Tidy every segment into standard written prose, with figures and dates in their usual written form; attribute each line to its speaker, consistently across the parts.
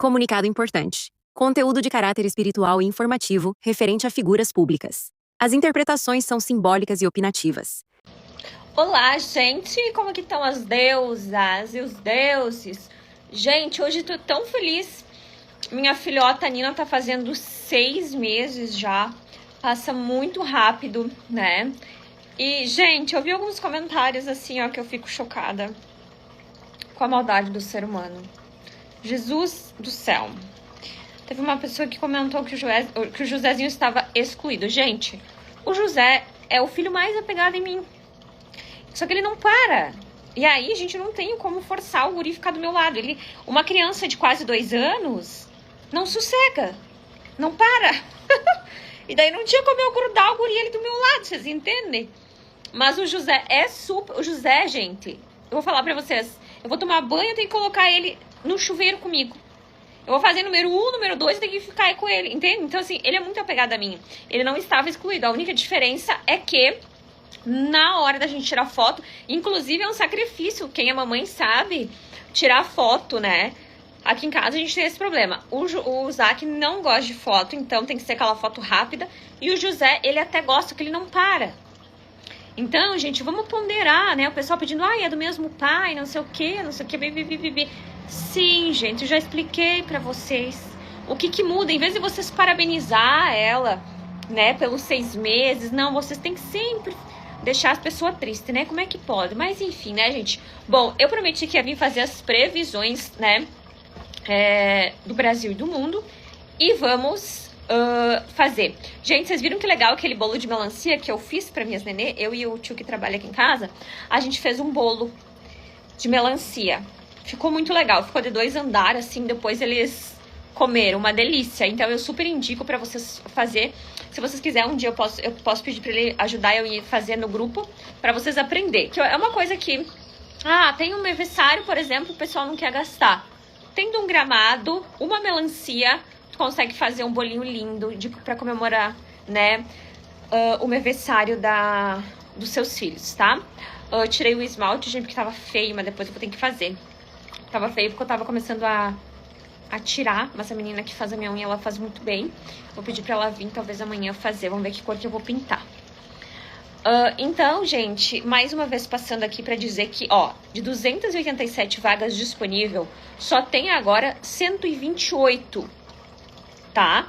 Speaker 1: Comunicado importante. Conteúdo de caráter espiritual e informativo referente a figuras públicas. As interpretações são simbólicas e opinativas.
Speaker 2: Olá, gente! Como que estão as deusas e os deuses? Gente, hoje tô tão feliz. Minha filhota Nina tá fazendo 6 meses já. Passa muito rápido, né? E, gente, eu vi alguns comentários assim, ó, que eu fico chocada com a maldade do ser humano. Jesus do céu. Teve uma pessoa que comentou que o Josézinho estava excluído. Gente, o José é o filho mais apegado em mim. Só que ele não para. E aí, gente, não tenho como forçar o guri ficar do meu lado. Uma criança de quase 2 anos não sossega. Não para. E daí não tinha como eu grudar o guri ali do meu lado, vocês entendem? Mas o José é super... O José, gente, eu vou falar pra vocês. Eu vou tomar banho, eu tenho que colocar ele no chuveiro comigo. Eu vou fazer número 1, número 2, eu tenho que ficar aí com ele, entende? Então, assim, ele é muito apegado a mim. Ele não estava excluído. A única diferença é que na hora da gente tirar foto, inclusive é um sacrifício, quem é mamãe sabe, tirar foto, né? Aqui em casa a gente tem esse problema. O Zac não gosta de foto, então tem que ser aquela foto rápida. E o José, ele até gosta, que ele não para. Então, gente, vamos ponderar, né? O pessoal pedindo, é do mesmo pai, não sei o que, bibi. Sim, gente, eu já expliquei pra vocês o que muda. Em vez de vocês parabenizar ela, né, pelos 6 meses, não, vocês têm que sempre deixar as pessoas tristes, né? Como é que pode? Mas enfim, né, gente? Bom, eu prometi que ia vir fazer as previsões, né, do Brasil e do mundo. E vamos fazer. Gente, vocês viram que legal aquele bolo de melancia que eu fiz pra minhas nenê? Eu e o tio que trabalha aqui em casa, a gente fez um bolo de melancia. Ficou muito legal. Ficou de 2 andares, assim, depois eles comeram. Uma delícia. Então, eu super indico pra vocês fazer. Se vocês quiserem, um dia eu posso pedir pra ele ajudar eu ir fazer no grupo, pra vocês aprenderem. Que é uma coisa que... tem um aniversário, por exemplo, o pessoal não quer gastar. Tendo um gramado, uma melancia, tu consegue fazer um bolinho lindo pra comemorar, né, o aniversário dos seus filhos, tá? Eu tirei o esmalte, gente, porque tava feio, mas depois eu vou ter que fazer. Tava feio porque eu tava começando a tirar, mas a menina que faz a minha unha, ela faz muito bem. Vou pedir pra ela vir, talvez amanhã fazer. Vamos ver que cor que eu vou pintar. Então, gente, mais uma vez passando aqui pra dizer que, de 287 vagas disponível, só tem agora 128, tá?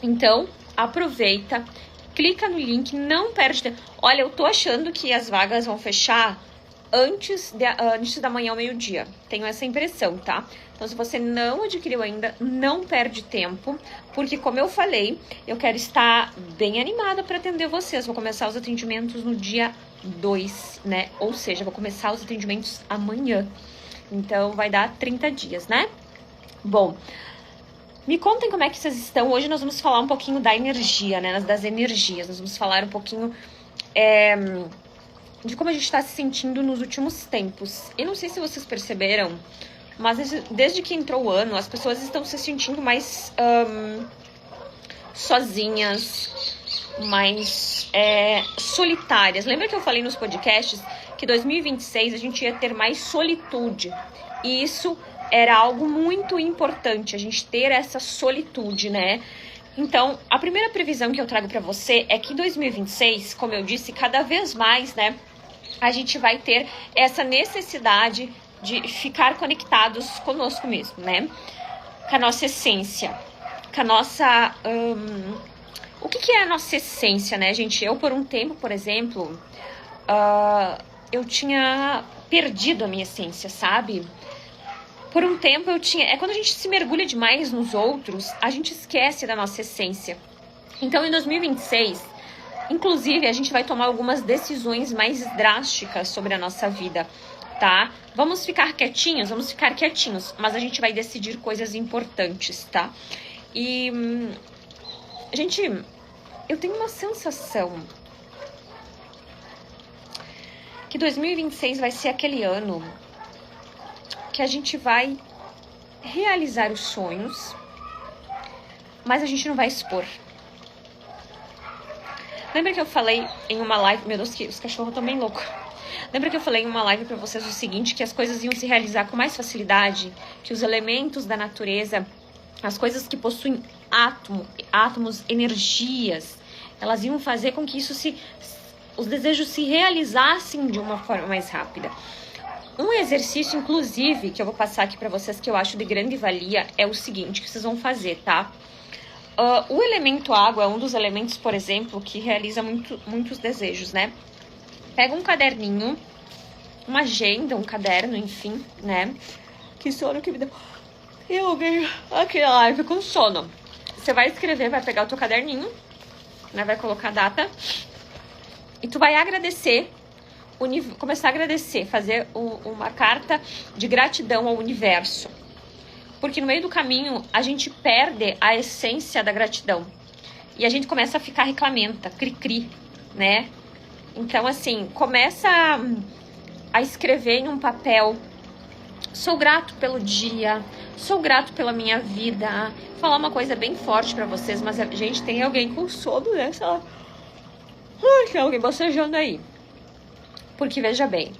Speaker 2: Então, aproveita, clica no link, não perde tempo. Olha, eu tô achando que as vagas vão fechar antes da manhã ao meio-dia. Tenho essa impressão, tá? Então, se você não adquiriu ainda, não perde tempo, porque, como eu falei, eu quero estar bem animada para atender vocês. Vou começar os atendimentos no dia 2, né? Ou seja, vou começar os atendimentos amanhã. Então, vai dar 30 dias, né? Bom, me contem como é que vocês estão. Hoje nós vamos falar um pouquinho da energia, né? Das energias. Nós vamos falar um pouquinho de como a gente está se sentindo nos últimos tempos. E não sei se vocês perceberam, mas desde que entrou o ano, as pessoas estão se sentindo mais sozinhas, mais solitárias. Lembra que eu falei nos podcasts que 2026 a gente ia ter mais solitude? E isso era algo muito importante, a gente ter essa solitude, né? Então, a primeira previsão que eu trago para você é que em 2026, como eu disse, cada vez mais, né, a gente vai ter essa necessidade de ficar conectados conosco mesmo, né? Com a nossa essência, com a nossa... O que é a nossa essência, né, gente? Eu, por um tempo, por exemplo, eu tinha perdido a minha essência, sabe? Por um tempo eu tinha... quando a gente se mergulha demais nos outros, a gente esquece da nossa essência. Então, em 2026, inclusive, a gente vai tomar algumas decisões mais drásticas sobre a nossa vida, tá? Vamos ficar quietinhos, mas a gente vai decidir coisas importantes, tá? E, gente, eu tenho uma sensação que 2026 vai ser aquele ano que a gente vai realizar os sonhos, mas a gente não vai expor. Lembra que eu falei em uma live... Meu Deus, que os cachorros estão bem loucos. Lembra que eu falei em uma live pra vocês o seguinte, que as coisas iam se realizar com mais facilidade, que os elementos da natureza, as coisas que possuem átomos, energias, elas iam fazer com que os desejos se realizassem de uma forma mais rápida. Um exercício, inclusive, que eu vou passar aqui pra vocês, que eu acho de grande valia, é o seguinte, que vocês vão fazer, tá? O elemento água é um dos elementos, por exemplo, que realiza muitos desejos, né? Pega um caderninho, uma agenda, um caderno, enfim, né? Que sono que me deu. Eu ganho aqui na live com sono. Você vai escrever, vai pegar o teu caderninho, né? Vai colocar a data. E tu vai agradecer, começar a agradecer, fazer uma carta de gratidão ao universo. Porque no meio do caminho a gente perde a essência da gratidão. E a gente começa a ficar reclamenta, cri-cri, né? Então, assim, começa a escrever em um papel: sou grato pelo dia, sou grato pela minha vida. Vou falar uma coisa bem forte pra vocês, mas, gente, tem alguém com sono nessa... Tem alguém bocejando aí. Porque, veja bem,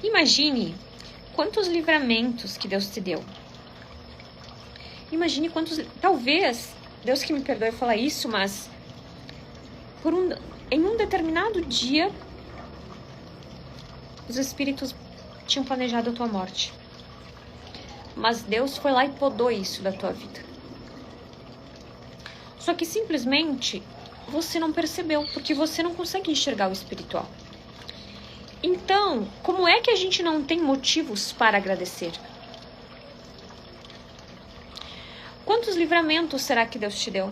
Speaker 2: imagine quantos livramentos que Deus te deu. Imagine quantos... Talvez, Deus que me perdoe falar isso, mas... em um determinado dia, os espíritos tinham planejado a tua morte. Mas Deus foi lá e podou isso da tua vida. Só que simplesmente você não percebeu, porque você não consegue enxergar o espiritual. Então, como é que a gente não tem motivos para agradecer? Quantos livramentos será que Deus te deu?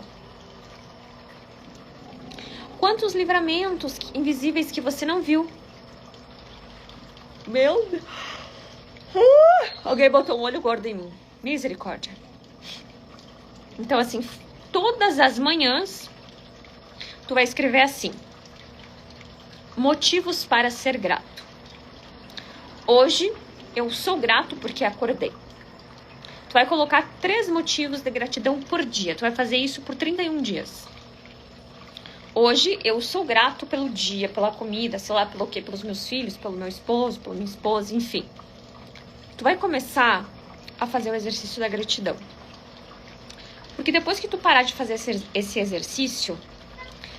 Speaker 2: Quantos livramentos invisíveis que você não viu? Meu Deus. Alguém botou um olho gordo em mim. Misericórdia. Então, assim, todas as manhãs, tu vai escrever assim: motivos para ser grato. Hoje, eu sou grato porque acordei. Tu vai colocar 3 motivos de gratidão por dia. Tu vai fazer isso por 31 dias. Hoje, eu sou grato pelo dia, pela comida, sei lá, pelo quê? Pelos meus filhos, pelo meu esposo, pela minha esposa, enfim. Tu vai começar a fazer o exercício da gratidão. Porque depois que tu parar de fazer esse exercício,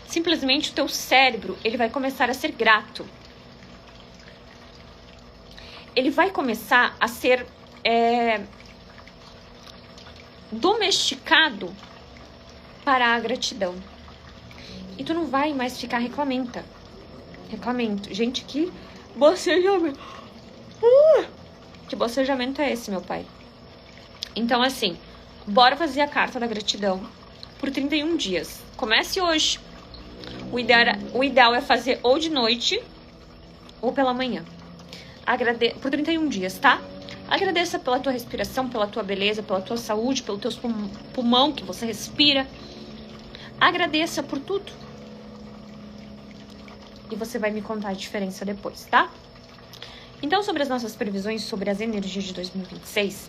Speaker 2: simplesmente o teu cérebro, ele vai começar a ser grato. Ele vai começar a ser domesticado para a gratidão. E tu não vai mais ficar reclamento. Gente, que bocejamento. Que bocejamento é esse, meu pai? Então, assim, bora fazer a carta da gratidão por 31 dias. Comece hoje. O ideal é fazer ou de noite ou pela manhã. Por 31 dias, tá? Agradeça pela tua respiração, pela tua beleza, pela tua saúde, pelo teu pulmão que você respira. Agradeça por tudo. E você vai me contar a diferença depois, tá? Então, sobre as nossas previsões, sobre as energias de 2026,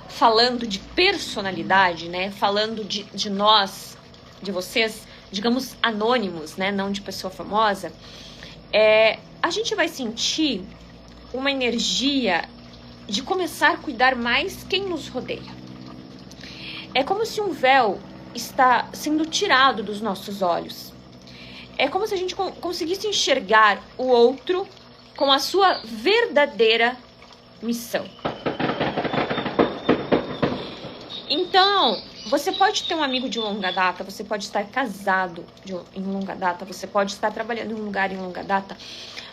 Speaker 2: falando de personalidade, né? Falando de nós, de vocês, digamos, anônimos, né? Não de pessoa famosa. A gente vai sentir uma energia de começar a cuidar mais quem nos rodeia. É como se um véu está sendo tirado dos nossos olhos. É como se a gente conseguisse enxergar o outro com a sua verdadeira missão. Então, você pode ter um amigo de longa data, você pode estar casado em longa data, você pode estar trabalhando em um lugar em longa data,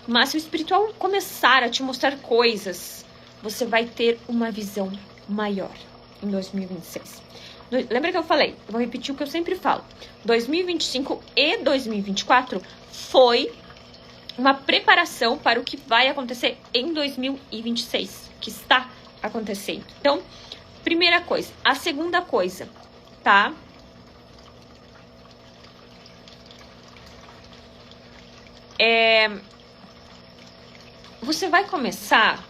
Speaker 2: mas se o espiritual começar a te mostrar coisas, você vai ter uma visão maior em 2026. Lembra que eu falei? Eu vou repetir o que eu sempre falo. 2025 e 2024 foi uma preparação para o que vai acontecer em 2026, que está acontecendo. Então, primeira coisa. A segunda coisa, tá? Você vai começar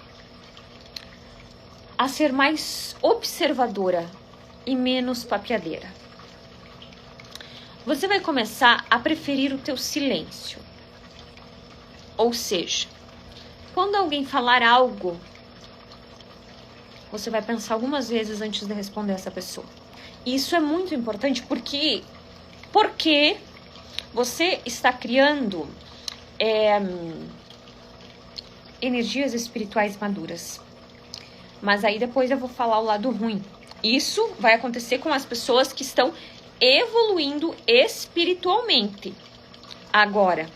Speaker 2: a ser mais observadora e menos papeadeira. Você vai começar a preferir o teu silêncio. Ou seja, quando alguém falar algo, você vai pensar algumas vezes antes de responder essa pessoa. Isso é muito importante porque você está criando energias espirituais maduras. Mas aí depois eu vou falar o lado ruim. Isso vai acontecer com as pessoas que estão evoluindo espiritualmente. Agora,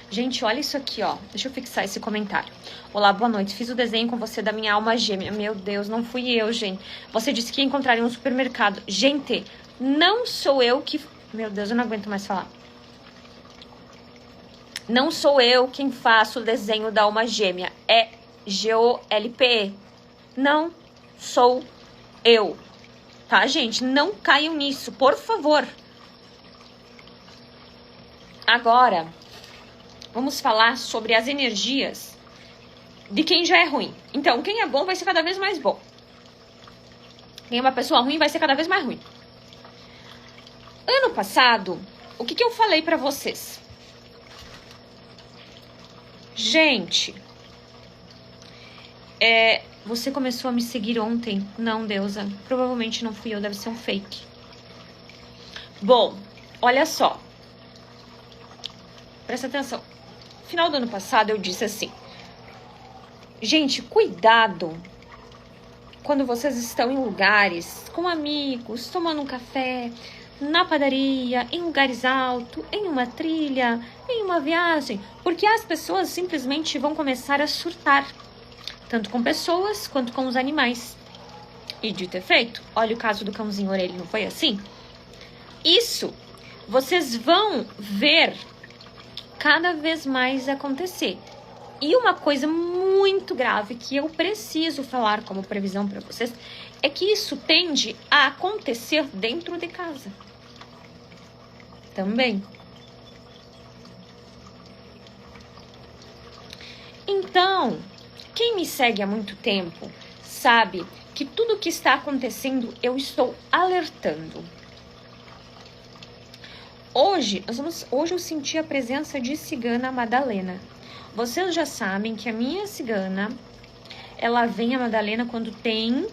Speaker 2: gente, olha isso aqui, ó. Deixa eu fixar esse comentário. Olá, boa noite. Fiz o desenho com você da minha alma gêmea. Meu Deus, não fui eu, gente. Você disse que ia encontrar em um supermercado. Gente, não sou eu que... Meu Deus, eu não aguento mais falar. Não sou eu quem faço o desenho da alma gêmea. É GOLPE. Não sou eu. Tá, gente? Não caiam nisso, por favor. Agora, vamos falar sobre as energias de quem já é ruim. Então, quem é bom vai ser cada vez mais bom. Quem é uma pessoa ruim vai ser cada vez mais ruim. Ano passado, o que eu falei pra vocês? Gente, você começou a me seguir ontem. Não, deusa, provavelmente não fui eu, deve ser um fake. Bom, olha só. Presta atenção. No final do ano passado eu disse assim: gente, cuidado quando vocês estão em lugares com amigos, tomando um café, na padaria, em lugares altos, em uma trilha, em uma viagem, porque as pessoas simplesmente vão começar a surtar, tanto com pessoas quanto com os animais. E dito e feito, olha o caso do cãozinho orelha, não foi assim? Isso vocês vão ver cada vez mais acontecer. E uma coisa muito grave que eu preciso falar como previsão para vocês é que isso tende a acontecer dentro de casa também. Então, quem me segue há muito tempo sabe que tudo que está acontecendo eu estou alertando. Hoje eu senti a presença de cigana Madalena. Vocês já sabem que a minha cigana, ela vem a Madalena quando tem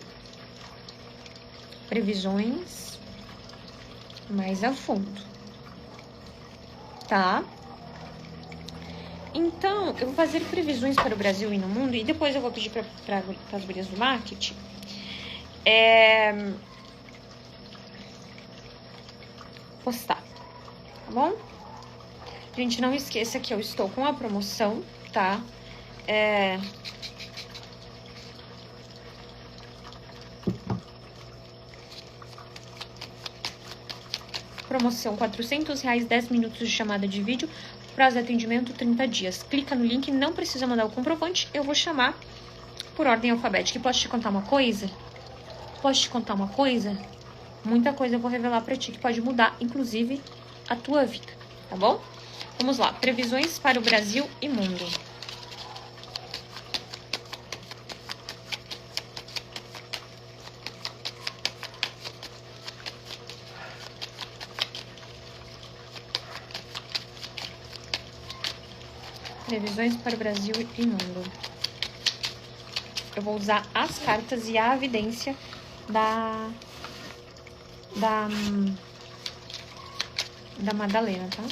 Speaker 2: previsões mais a fundo, tá? Então, eu vou fazer previsões para o Brasil e no mundo, e depois eu vou pedir para as gurias do marketing postar, tá bom? Gente, não esqueça que eu estou com a promoção, tá? Promoção R$400, 10 minutos de chamada de vídeo, prazo de atendimento 30 dias. Clica no link, não precisa mandar o comprovante, eu vou chamar por ordem alfabética. E posso te contar uma coisa? Muita coisa eu vou revelar pra ti que pode mudar, inclusive, a tua vida, tá bom? Vamos lá, previsões para o Brasil e mundo. Previsões para o Brasil e mundo. Eu vou usar as cartas e a evidência da Madalena, tá?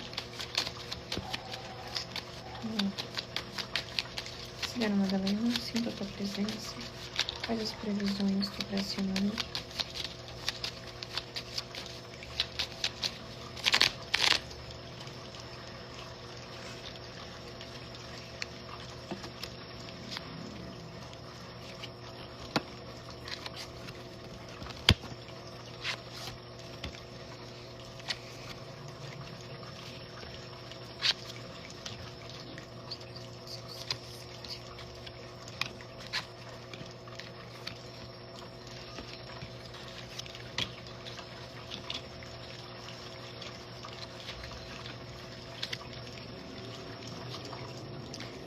Speaker 2: Cigana Madalena, sinto a tua presença. Faz as previsões do Brasil e mundo.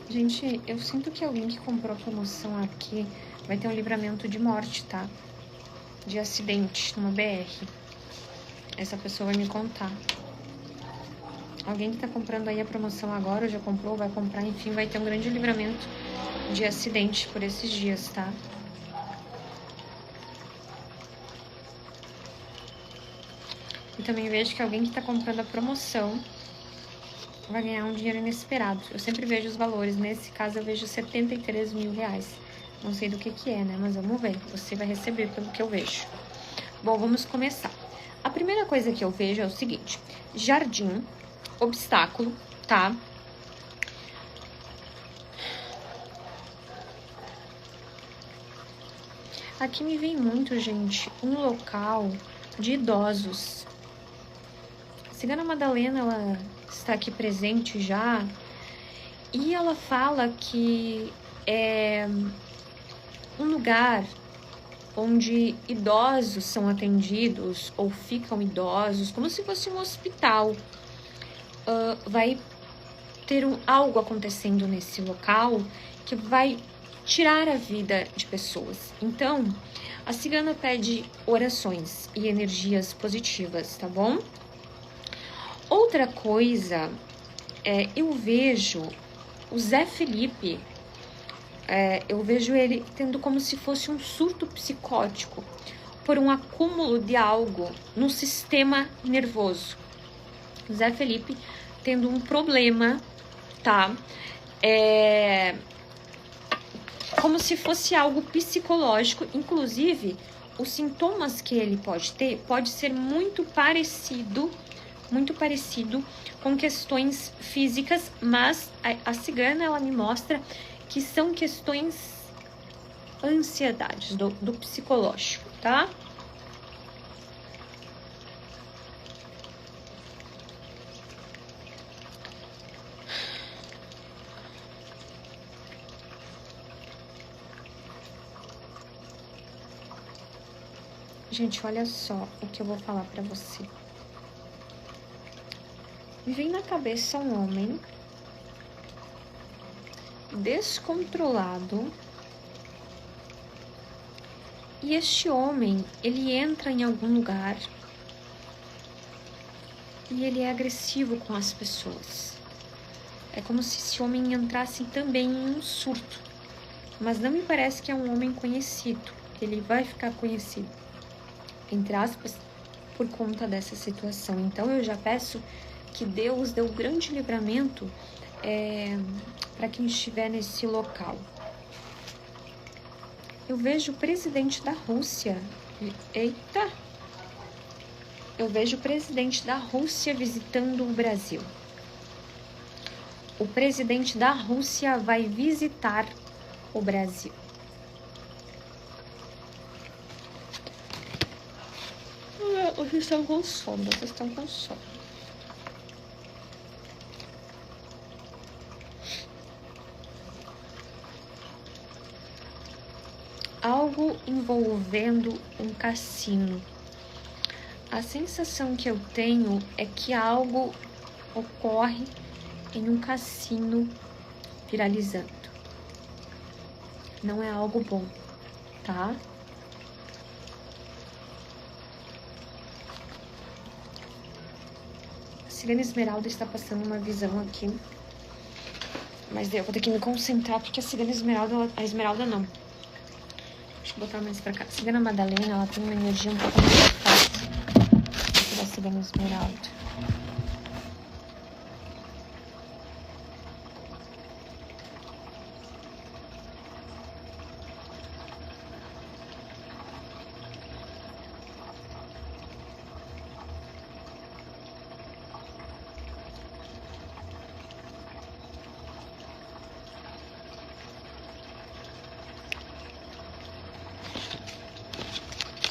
Speaker 2: Gente, eu sinto que alguém que comprou a promoção aqui vai ter um livramento de morte, tá? De acidente numa BR. Essa pessoa vai me contar. Alguém que tá comprando aí a promoção agora, ou já comprou, vai comprar, enfim, vai ter um grande livramento de acidente por esses dias, tá? E também vejo que alguém que tá comprando a promoção vai ganhar um dinheiro inesperado. Eu sempre vejo os valores. Nesse caso, eu vejo 73 mil reais. Não sei do que é, né? Mas vamos ver. Você vai receber pelo que eu vejo. Bom, vamos começar. A primeira coisa que eu vejo é o seguinte. Jardim, obstáculo, tá? Aqui me vem muito, gente, um local de idosos. A Cigana Madalena, ela está aqui presente já, e ela fala que é um lugar onde idosos são atendidos ou ficam idosos, como se fosse um hospital. Vai ter algo acontecendo nesse local que vai tirar a vida de pessoas. Então, a cigana pede orações e energias positivas, tá bom? Outra coisa, eu vejo o Zé Felipe, eu vejo ele tendo como se fosse um surto psicótico por um acúmulo de algo no sistema nervoso. O Zé Felipe tendo um problema, tá? Como se fosse algo psicológico, inclusive os sintomas que ele pode ter pode ser muito parecido com questões físicas, mas a cigana, ela me mostra que são questões ansiedades do psicológico, tá? Gente, olha só o que eu vou falar pra você. Me vem na cabeça um homem descontrolado, e este homem, ele entra em algum lugar e ele é agressivo com as pessoas. É como se esse homem entrasse também em um surto, mas não me parece que é um homem conhecido. Ele vai ficar conhecido, entre aspas, por conta dessa situação. Então eu já peço que Deus dê um grande livramento para quem estiver nesse local. Eu vejo o presidente da Rússia. Eita! Eu vejo o presidente da Rússia visitando o Brasil. O presidente da Rússia vai visitar o Brasil. Vocês estão com sono, Algo envolvendo um cassino. A sensação que eu tenho é que algo ocorre em um cassino viralizando. Não é algo bom, tá? A Cigana Esmeralda está passando uma visão aqui. Mas eu vou ter que me concentrar, porque a Cigana Esmeralda... A Esmeralda não. Deixa eu botar mais pra cá. A Cigana Madalena, ela tem uma energia um pouco mais forte do que da Cigana Esmeralda.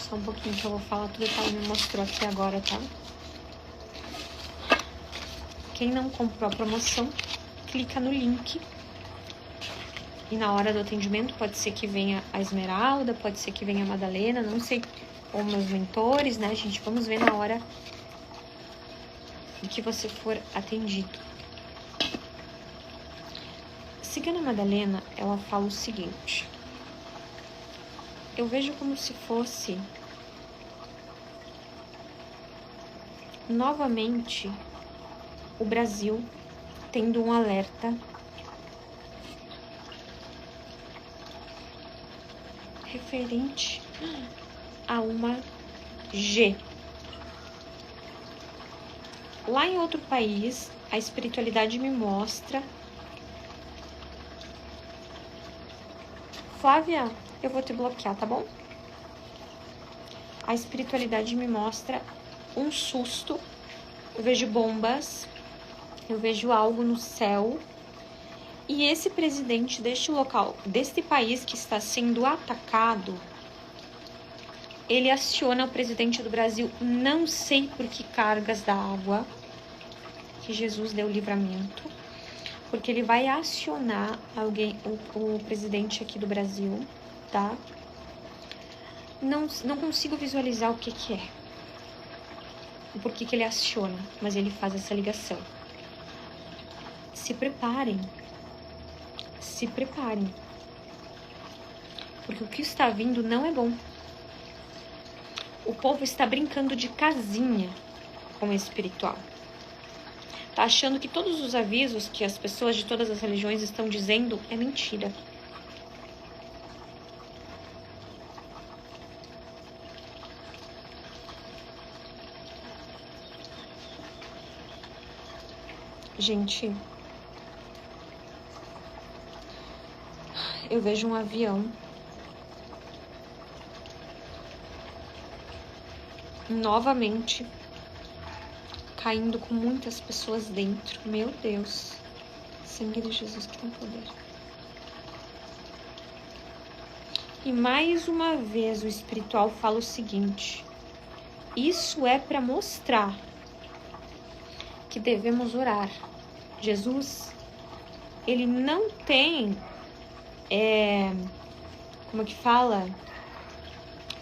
Speaker 2: Só um pouquinho que eu vou falar tudo que ela me mostrou aqui agora, tá? Quem não comprou a promoção, clica no link. E na hora do atendimento, pode ser que venha a Esmeralda, pode ser que venha a Madalena, não sei, ou meus mentores, né, gente? Vamos ver na hora em que você for atendido. A Cigana Madalena, ela fala o seguinte. Eu vejo como se fosse novamente o Brasil tendo um alerta referente a uma G. Lá em outro país, a espiritualidade me mostra... Flávia, eu vou te bloquear, tá bom? A espiritualidade me mostra um susto. Eu vejo bombas, eu vejo algo no céu. E esse presidente deste local, deste país que está sendo atacado, ele aciona o presidente do Brasil, não sei por que cargas d'água, que Jesus deu livramento, porque ele vai acionar alguém, o presidente aqui do Brasil, tá? Não consigo visualizar o que é, o porquê que ele aciona, mas ele faz essa ligação. Se preparem, porque o que está vindo não é bom. O povo está brincando de casinha com o espiritual. Tá achando que todos os avisos que as pessoas de todas as religiões estão dizendo é mentira. Gente, eu vejo um avião novamente caindo com muitas pessoas dentro. Meu Deus, sangue de Jesus que tem poder. E mais uma vez o espiritual fala o seguinte: isso é para mostrar que devemos orar. Jesus, ele não tem, como é que fala?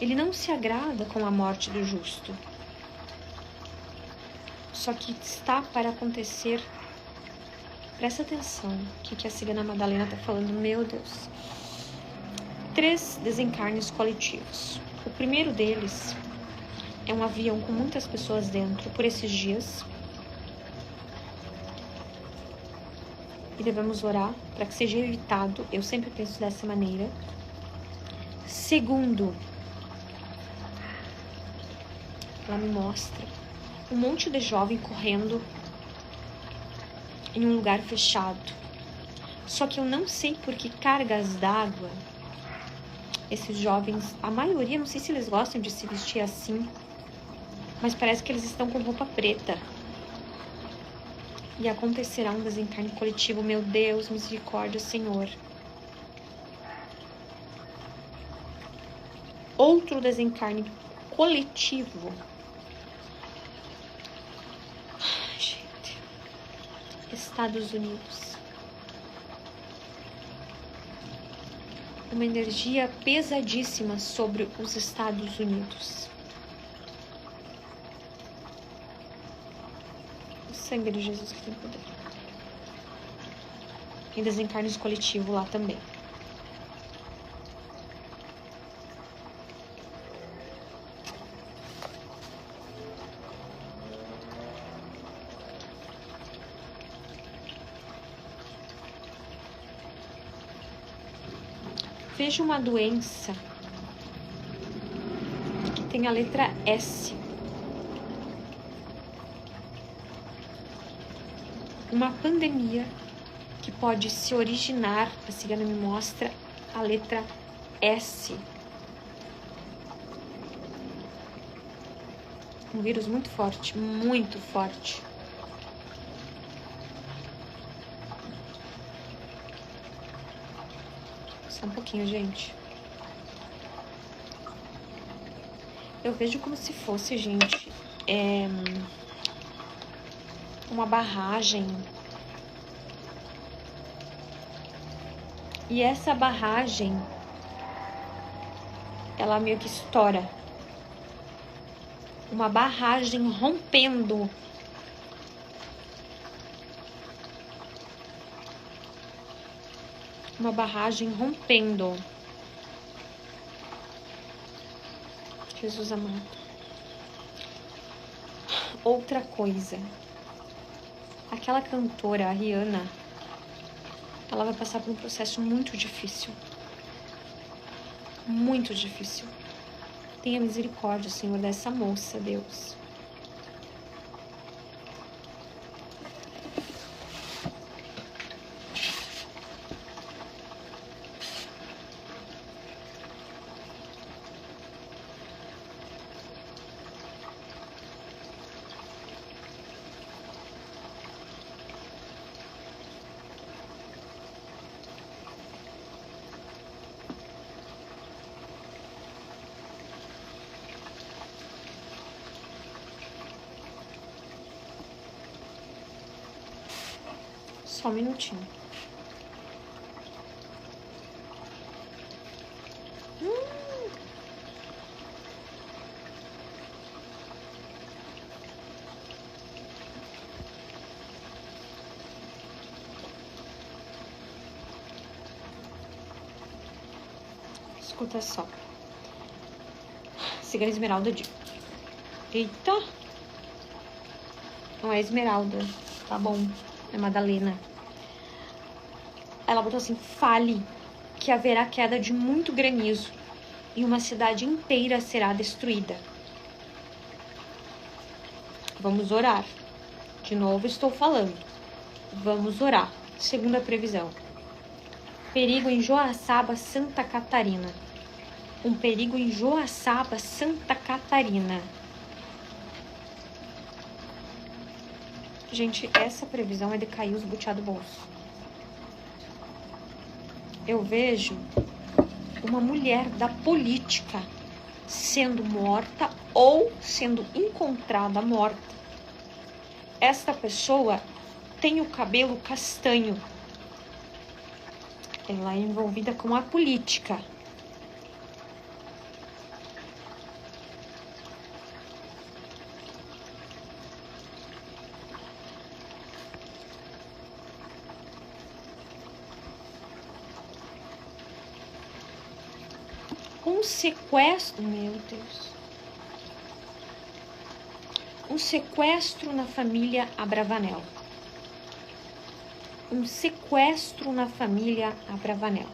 Speaker 2: Ele não se agrada com a morte do justo. Só que está para acontecer. Presta atenção o que a cigana Madalena está falando. Meu Deus. 3 desencarnes coletivos. O primeiro deles é um avião com muitas pessoas dentro por esses dias. E devemos orar para que seja evitado. Eu sempre penso dessa maneira. Segundo, ela me mostra um monte de jovem correndo em um lugar fechado. Só que eu não sei por que cargas d'água esses jovens, a maioria, não sei se eles gostam de se vestir assim, mas parece que eles estão com roupa preta. E acontecerá um desencarne coletivo. Meu Deus, misericórdia, Senhor. Outro desencarne coletivo. Ai, gente. Estados Unidos. Uma energia pesadíssima sobre os Estados Unidos. Sangue de Jesus que tem poder. E desencarnes coletivo lá também. Veja uma doença que tem a letra S. Uma pandemia que pode se originar, a cigana me mostra a letra S. Um vírus muito forte, muito forte. Só um pouquinho, gente. Eu vejo como se fosse, gente, uma barragem. E essa barragem, ela meio que estoura. Uma barragem rompendo. Uma barragem rompendo. Jesus amado. outra coisa. Aquela cantora, a Rihanna, ela vai passar por um processo muito difícil. Muito difícil. Tenha misericórdia, Senhor, dessa moça, Deus. Só um minutinho. Escuta só. Siga a Esmeralda de... Eita! Não é Esmeralda. Tá bom. É Madalena. Ela botou assim: fale que haverá queda de muito granizo e uma cidade inteira será destruída. Vamos orar. De novo estou falando. Vamos orar. Segunda previsão. Perigo em Joaçaba, Santa Catarina. Um perigo em Joaçaba, Santa Catarina. Gente, essa previsão é de cair os butiá do bolso. Eu vejo uma mulher da política sendo morta ou sendo encontrada morta. Esta pessoa tem o cabelo castanho. Ela é envolvida com a política. Um sequestro, meu Deus. Um sequestro na família Abravanel. Um sequestro na família Abravanel.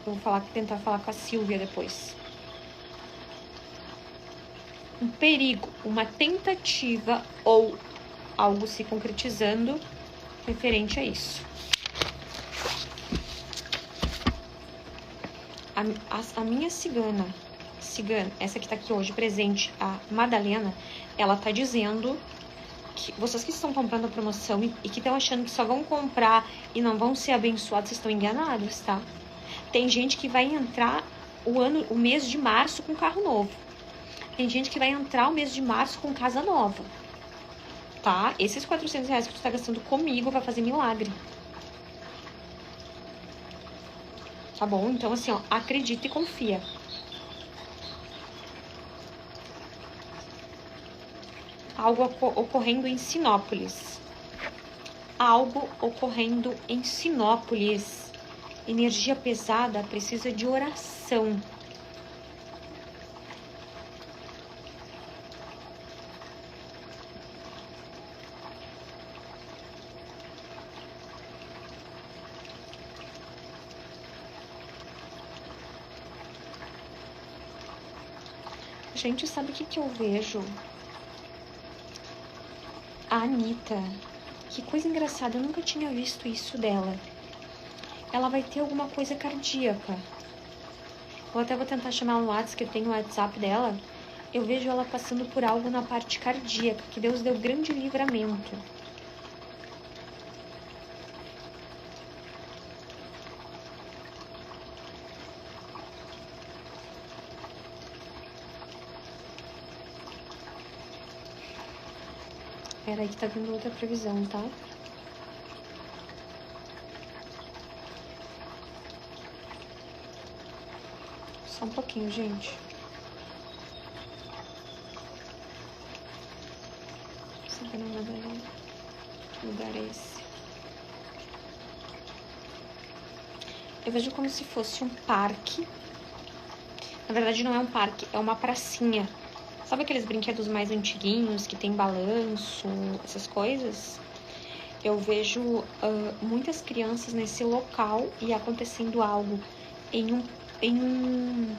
Speaker 2: Eu vou tentar falar com a Silvia depois. Um perigo, uma tentativa ou algo se concretizando referente a isso. A minha cigana, essa que tá aqui hoje presente, a Madalena, ela tá dizendo que vocês que estão comprando a promoção e que estão achando que só vão comprar e não vão ser abençoados, vocês estão enganados, tá? Tem gente que vai entrar o mês de março com carro novo. Tem gente que vai entrar o mês de março com casa nova, tá? Esses R$400 que tu tá gastando comigo vai fazer milagre. Tá bom? Então, assim, ó, acredita e confia. Algo ocorrendo em Sinópolis. Algo ocorrendo em Sinópolis. Energia pesada precisa de oração. Gente, sabe o que eu vejo? A Anitta. Que coisa engraçada, eu nunca tinha visto isso dela. Ela vai ter alguma coisa cardíaca. Eu até vou tentar chamar no WhatsApp, que eu tenho o WhatsApp dela. Eu vejo ela passando por algo na parte cardíaca, que Deus deu grande livramento. Pera aí que tá vindo outra previsão, tá? Só um pouquinho, gente. Sabe na Madalena? Que lugar é esse? Eu vejo como se fosse um parque. Na verdade, não é um parque, é uma pracinha. Sabe aqueles brinquedos mais antiguinhos, que tem balanço, essas coisas? Eu vejo muitas crianças nesse local e acontecendo algo em um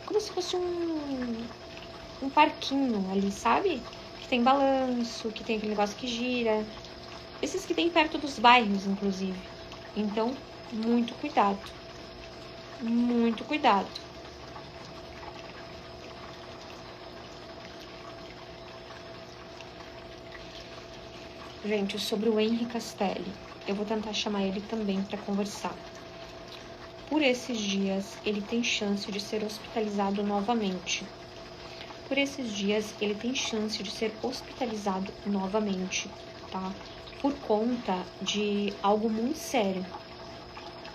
Speaker 2: como se fosse um parquinho ali, sabe? Que tem balanço, que tem aquele negócio que gira. Esses que tem perto dos bairros, inclusive. Então, muito cuidado. Muito cuidado. Gente, sobre o Henri Castelli, eu vou tentar chamar ele também para conversar. Por esses dias, ele tem chance de ser hospitalizado novamente. Por esses dias, ele tem chance de ser hospitalizado novamente, tá? Por conta de algo muito sério.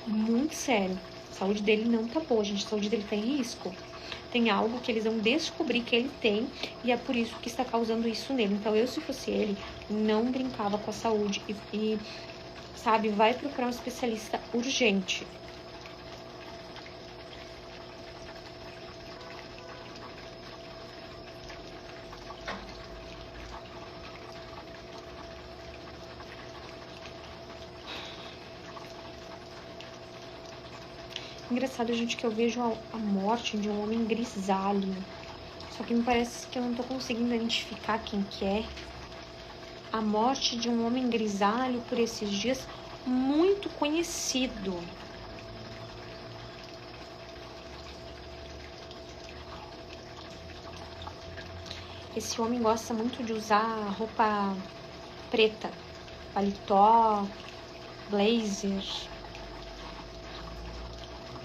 Speaker 2: Muito sério. A saúde dele não tá boa, gente. A saúde dele tá em risco. Tem algo que eles vão descobrir que ele tem e é por isso que está causando isso nele. Então, eu, se fosse ele, não brincava com a saúde e sabe, vai procurar um especialista urgente. Engraçado, gente, que eu vejo a morte de um homem grisalho. Só que me parece que eu não tô conseguindo identificar quem que é. A morte de um homem grisalho por esses dias, muito conhecido. Esse homem gosta muito de usar roupa preta, paletó, blazer.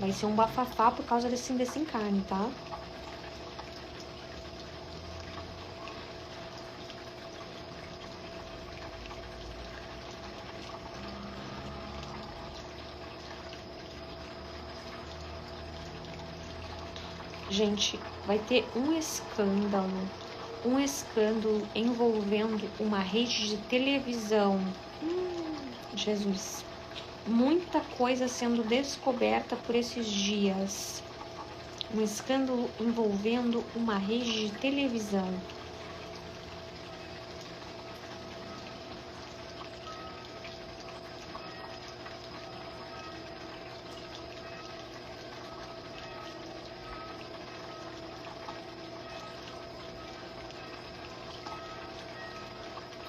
Speaker 2: Vai ser um bafafá por causa desse desencarne, tá? Gente, vai ter um escândalo envolvendo uma rede de televisão. Jesus. Muita coisa sendo descoberta por esses dias. Um escândalo envolvendo uma rede de televisão.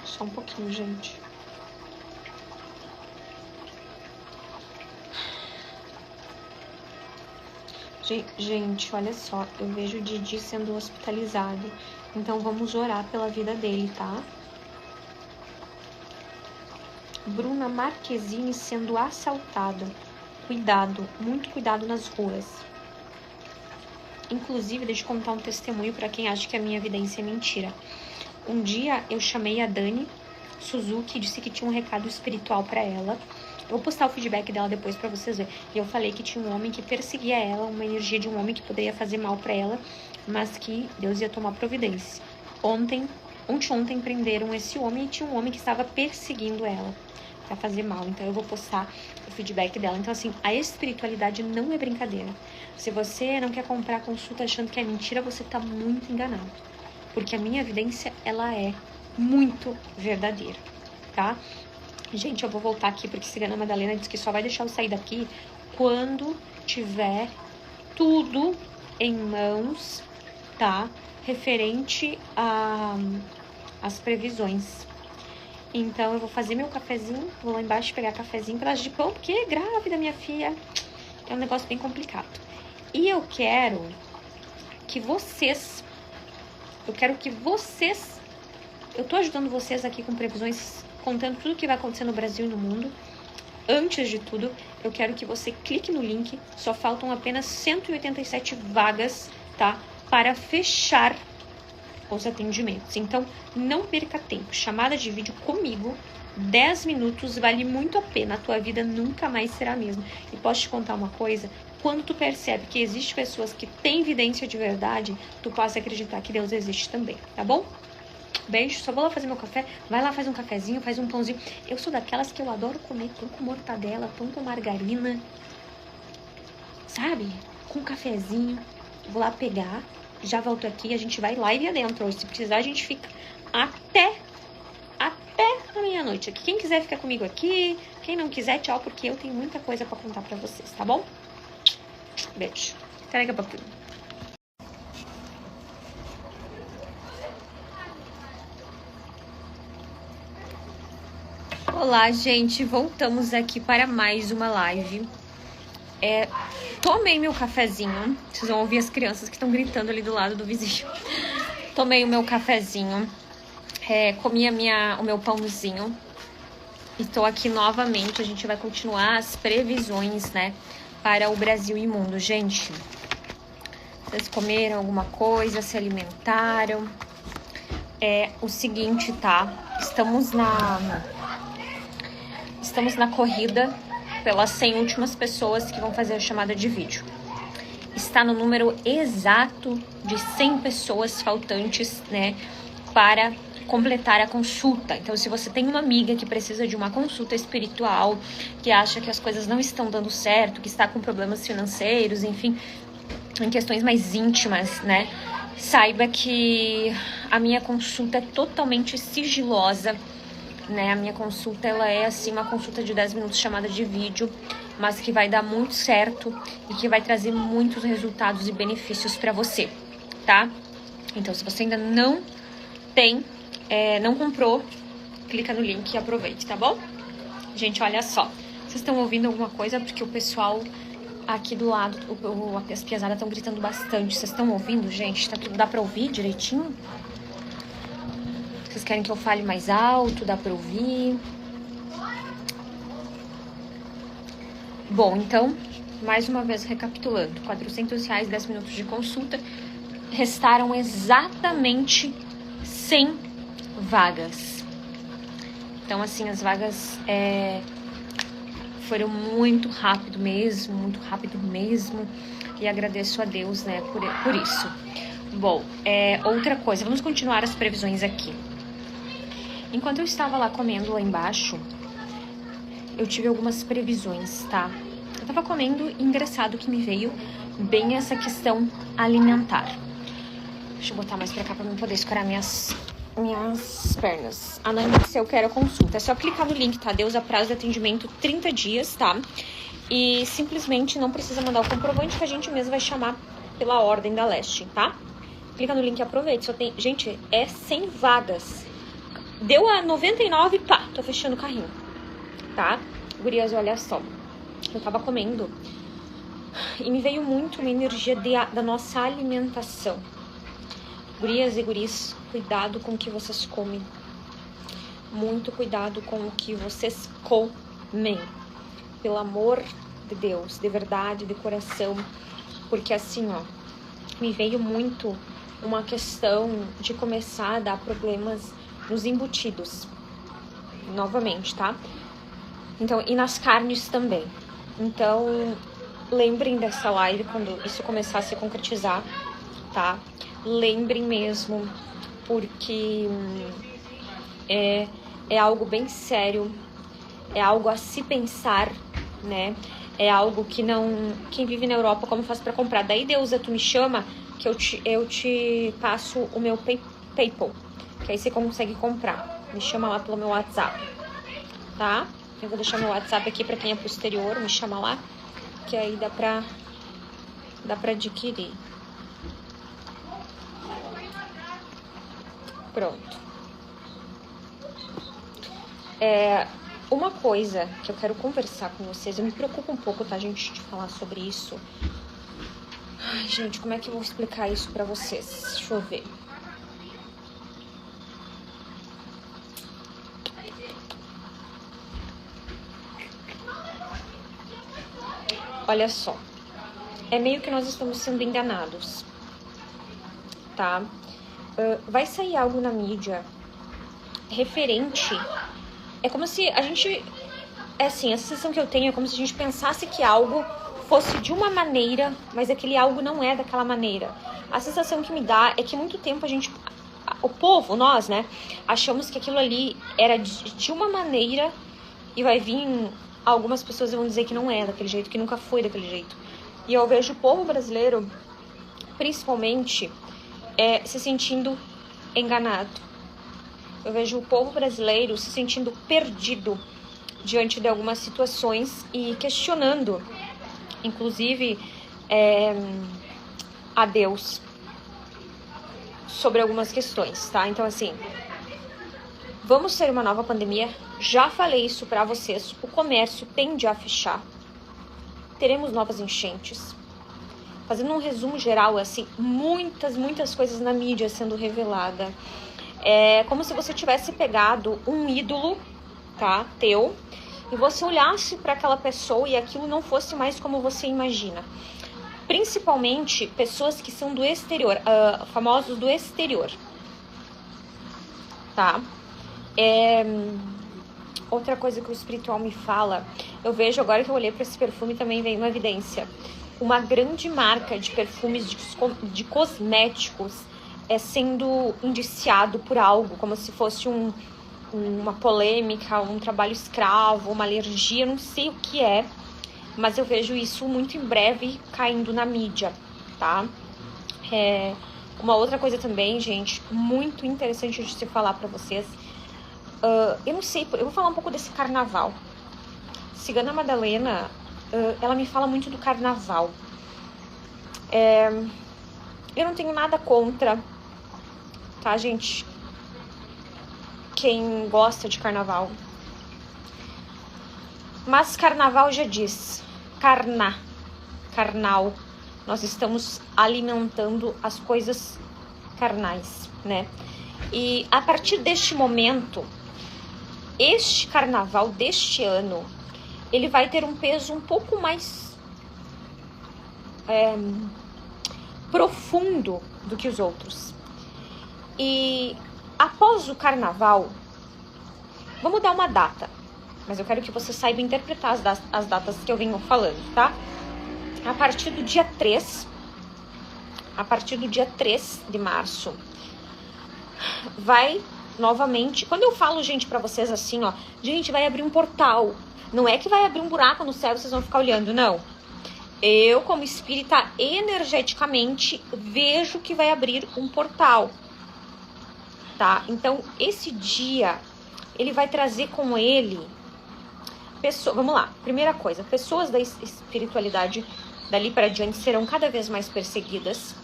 Speaker 2: Só um pouquinho, gente. Gente, olha só, eu vejo o Didi sendo hospitalizado, então vamos orar pela vida dele, tá? Bruna Marquezine sendo assaltada. Cuidado, muito cuidado nas ruas. Inclusive, deixa eu contar um testemunho para quem acha que a minha evidência é mentira. Um dia eu chamei a Dani Suzuki e disse que tinha um recado espiritual para ela. Eu vou postar o feedback dela depois pra vocês verem. E eu falei que tinha um homem que perseguia ela, uma energia de um homem que poderia fazer mal pra ela, mas que Deus ia tomar providência. Ontem prenderam esse homem e tinha um homem que estava perseguindo ela pra fazer mal. Então eu vou postar o feedback dela. Então assim, a espiritualidade não é brincadeira. Se você não quer comprar a consulta achando que é mentira, você tá muito enganado. Porque a minha evidência, ela é muito verdadeira, tá? Gente, eu vou voltar aqui porque Cigana Madalena disse que só vai deixar eu sair daqui quando tiver tudo em mãos, tá? Referente às previsões. Então, eu vou fazer meu cafezinho, vou lá embaixo pegar cafezinho, pedaço de pão, porque grávida, minha filha, é um negócio bem complicado. E eu quero que vocês, eu tô ajudando vocês aqui com previsões, contando tudo o que vai acontecer no Brasil e no mundo. Antes de tudo, eu quero que você clique no link. Só faltam apenas 187 vagas, tá? Para fechar os atendimentos. Então, não perca tempo. Chamada de vídeo comigo, 10 minutos, vale muito a pena. A tua vida nunca mais será a mesma. E posso te contar uma coisa? Quando tu percebe que existem pessoas que têm evidência de verdade, tu passa a acreditar que Deus existe também, tá bom? Beijo, só vou lá fazer meu café. Vai lá, faz um cafezinho, faz um pãozinho. Eu sou daquelas que eu adoro comer pão com mortadela, pão com margarina, sabe? Com cafezinho. Vou lá pegar, já volto aqui, a gente vai live adentro. Hoje, se precisar, a gente fica até a meia-noite aqui. Quem quiser ficar comigo aqui, quem não quiser, tchau, porque eu tenho muita coisa pra contar pra vocês, tá bom? Beijo. Até daqui a pouquinho. Olá, gente. Voltamos aqui para mais uma live. Tomei meu cafezinho. Vocês vão ouvir as crianças que estão gritando ali do lado do vizinho. Tomei o meu cafezinho. Comi o meu pãozinho. E tô aqui novamente. A gente vai continuar as previsões, né? Para o Brasil e mundo. Gente, vocês comeram alguma coisa? Se alimentaram? É o seguinte, tá? Estamos na corrida pelas 100 últimas pessoas que vão fazer a chamada de vídeo. Está no número exato de 100 pessoas faltantes, né, para completar a consulta. Então, se você tem uma amiga que precisa de uma consulta espiritual, que acha que as coisas não estão dando certo, que está com problemas financeiros, enfim, em questões mais íntimas, né, saiba que a minha consulta é totalmente sigilosa, né? A minha consulta, ela é assim, uma consulta de 10 minutos chamada de vídeo, mas que vai dar muito certo e que vai trazer muitos resultados e benefícios pra você, tá? Então, se você ainda não tem, não comprou, clica no link e aproveite, tá bom? Gente, olha só, vocês estão ouvindo alguma coisa? Porque o pessoal aqui do lado, as piazadas estão gritando bastante. Vocês estão ouvindo, gente? Dá pra ouvir direitinho? Vocês querem que eu fale mais alto? Dá pra ouvir? Bom, então, mais uma vez recapitulando. R$400, 10 minutos de consulta. Restaram exatamente 100 vagas. Então, assim, as vagas foram muito rápido mesmo. E agradeço a Deus, né, por isso. Bom, outra coisa. Vamos continuar as previsões aqui. Enquanto eu estava lá comendo lá embaixo, eu tive algumas previsões, tá? Eu tava comendo e engraçado que me veio bem essa questão alimentar. Deixa eu botar mais pra cá pra eu poder escorar minhas pernas. Anonimize, eu quero a consulta. É só clicar no link, tá? Deus a prazo de atendimento 30 dias, tá? E simplesmente não precisa mandar o comprovante que a gente mesmo vai chamar pela ordem da Leste, tá? Clica no link e aproveite. Só tem... Gente, 100 vagas. Deu a 99, pá, tô fechando o carrinho, tá? Gurias, olha só, eu tava comendo e me veio muito uma energia da nossa alimentação. Gurias e guris, cuidado com o que vocês comem. Muito cuidado com o que vocês comem. Pelo amor de Deus, de verdade, de coração. Porque assim, ó, me veio muito uma questão de começar a dar problemas nos embutidos, novamente, tá? Então, e nas carnes também. Então, lembrem dessa live quando isso começar a se concretizar, tá? Lembrem mesmo, porque é algo bem sério, é algo a se pensar, né? É algo que não... Quem vive na Europa, como faz pra comprar? Daí, Deusa, tu me chama, que eu te passo o meu PayPal. Que aí você consegue comprar. Me chama lá pelo meu WhatsApp, tá? Eu vou deixar meu WhatsApp aqui pra quem é posterior. Me chama lá, que aí dá pra adquirir. Pronto. Uma coisa que eu quero conversar com vocês, eu me preocupo um pouco, tá, gente, de falar sobre isso. Ai, gente, como é que eu vou explicar isso pra vocês? Deixa eu ver. Olha só, é meio que nós estamos sendo enganados, tá? Vai sair algo na mídia referente... É como se a gente... a sensação que eu tenho é como se a gente pensasse que algo fosse de uma maneira, mas aquele algo não é daquela maneira. A sensação que me dá é que muito tempo a gente... O povo, nós, né? Achamos que aquilo ali era de uma maneira e vai vir... Algumas pessoas vão dizer que não é daquele jeito, que nunca foi daquele jeito. E eu vejo o povo brasileiro principalmente se sentindo enganado. Eu vejo o povo brasileiro se sentindo perdido diante de algumas situações e questionando, inclusive, a Deus sobre algumas questões, tá? Então, assim, vamos ter uma nova pandemia. Já falei isso pra vocês. O comércio tende a fechar. Teremos novas enchentes. Fazendo um resumo geral, assim, muitas coisas na mídia sendo revelada. É como se você tivesse pegado um ídolo, tá, teu, e você olhasse para aquela pessoa e aquilo não fosse mais como você imagina. Principalmente pessoas que são do exterior, famosos do exterior, tá? Outra coisa que o espiritual me fala, eu vejo agora que eu olhei para esse perfume também veio uma evidência. Uma grande marca de perfumes de cosméticos sendo indiciado por algo, como se fosse uma polêmica, um trabalho escravo, uma alergia, não sei o que é, mas eu vejo isso muito em breve caindo na mídia, tá? Uma outra coisa também, gente, muito interessante de se falar pra vocês, eu não sei, eu vou falar um pouco desse carnaval. Cigana Madalena, ela me fala muito do carnaval. Eu não tenho nada contra, tá, gente? Quem gosta de carnaval. Mas carnaval já diz, carnal. Nós estamos alimentando as coisas carnais, né? E a partir deste momento, este carnaval deste ano, ele vai ter um peso um pouco mais profundo do que os outros. E após o carnaval, vamos dar uma data, mas eu quero que você saiba interpretar as datas que eu venho falando, tá? A partir do dia 3 de março, vai novamente, quando eu falo, gente, pra vocês assim, ó, gente, vai abrir um portal, não é que vai abrir um buraco no céu e vocês vão ficar olhando, não. Eu, como espírita, energeticamente, vejo que vai abrir um portal, tá? Então, esse dia, ele vai trazer com ele vamos lá, primeira coisa, pessoas da espiritualidade dali para diante serão cada vez mais perseguidas,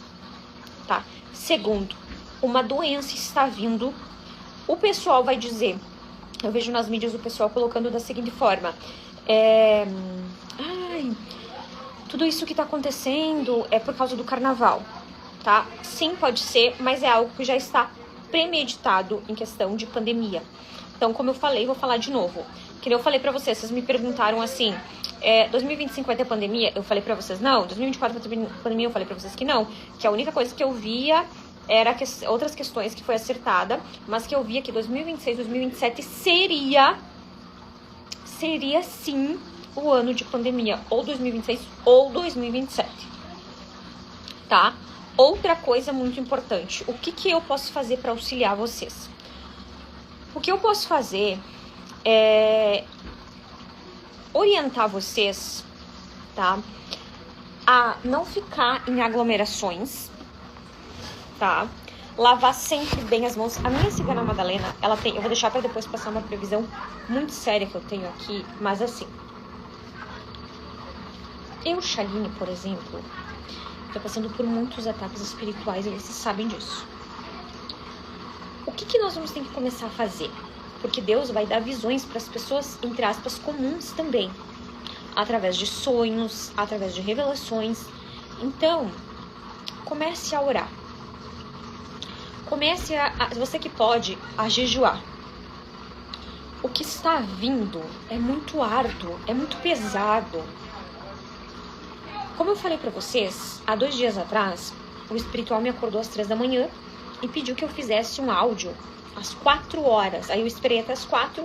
Speaker 2: tá? Segundo, uma doença está vindo, o pessoal vai dizer, eu vejo nas mídias o pessoal colocando da seguinte forma, tudo isso que tá acontecendo é por causa do carnaval, tá? Sim, pode ser, mas é algo que já está premeditado em questão de pandemia. Então, como eu falei, vou falar de novo. Que eu falei pra vocês me perguntaram assim, 2025 vai ter pandemia? Eu falei pra vocês não. 2024 vai ter pandemia? Eu falei pra vocês que não. Que a única coisa que eu via era outras questões que foi acertada, mas que eu via que 2026, 2027 seria sim o ano de pandemia, ou 2026 ou 2027, tá? Outra coisa muito importante, o que eu posso fazer para auxiliar vocês? O que eu posso fazer é orientar vocês, tá? A não ficar em aglomerações, tá? Lavar sempre bem as mãos. A minha Cigana Madalena, ela tem... Eu vou deixar para depois passar uma previsão muito séria que eu tenho aqui, mas assim... Eu, Shaline, por exemplo, tô passando por muitos ataques espirituais e vocês sabem disso. O que nós vamos ter que começar a fazer? Porque Deus vai dar visões para as pessoas, entre aspas, comuns também. Através de sonhos, através de revelações. Então, comece a orar. Comece você que pode, a jejuar. O que está vindo é muito árduo, é muito pesado. Como eu falei pra vocês, há 2 dias atrás, o espiritual me acordou às 3 da manhã e pediu que eu fizesse um áudio às 4 horas. Aí eu esperei até as 4.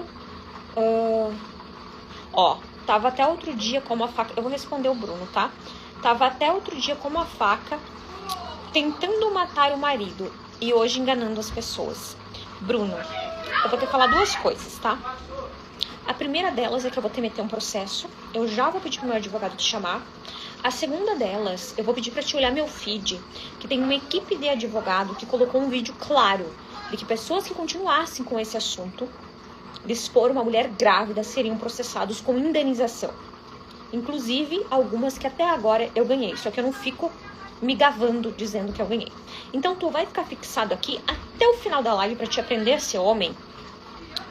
Speaker 2: Tava até outro dia como a faca... Eu vou responder o Bruno, tá? Tava até outro dia como a faca tentando matar o marido e hoje enganando as pessoas. Bruno, eu vou ter que falar 2 coisas, tá? A primeira delas é que eu vou ter que meter um processo. Eu já vou pedir pro meu advogado te chamar. A segunda delas, eu vou pedir para te olhar meu feed, que tem uma equipe de advogado que colocou um vídeo claro de que pessoas que continuassem com esse assunto, de expor uma mulher grávida, seriam processados com indenização. Inclusive, algumas que até agora eu ganhei, só que eu não fico me gavando dizendo que eu ganhei. Então, tu vai ficar fixado aqui até o final da live para te aprender a ser homem,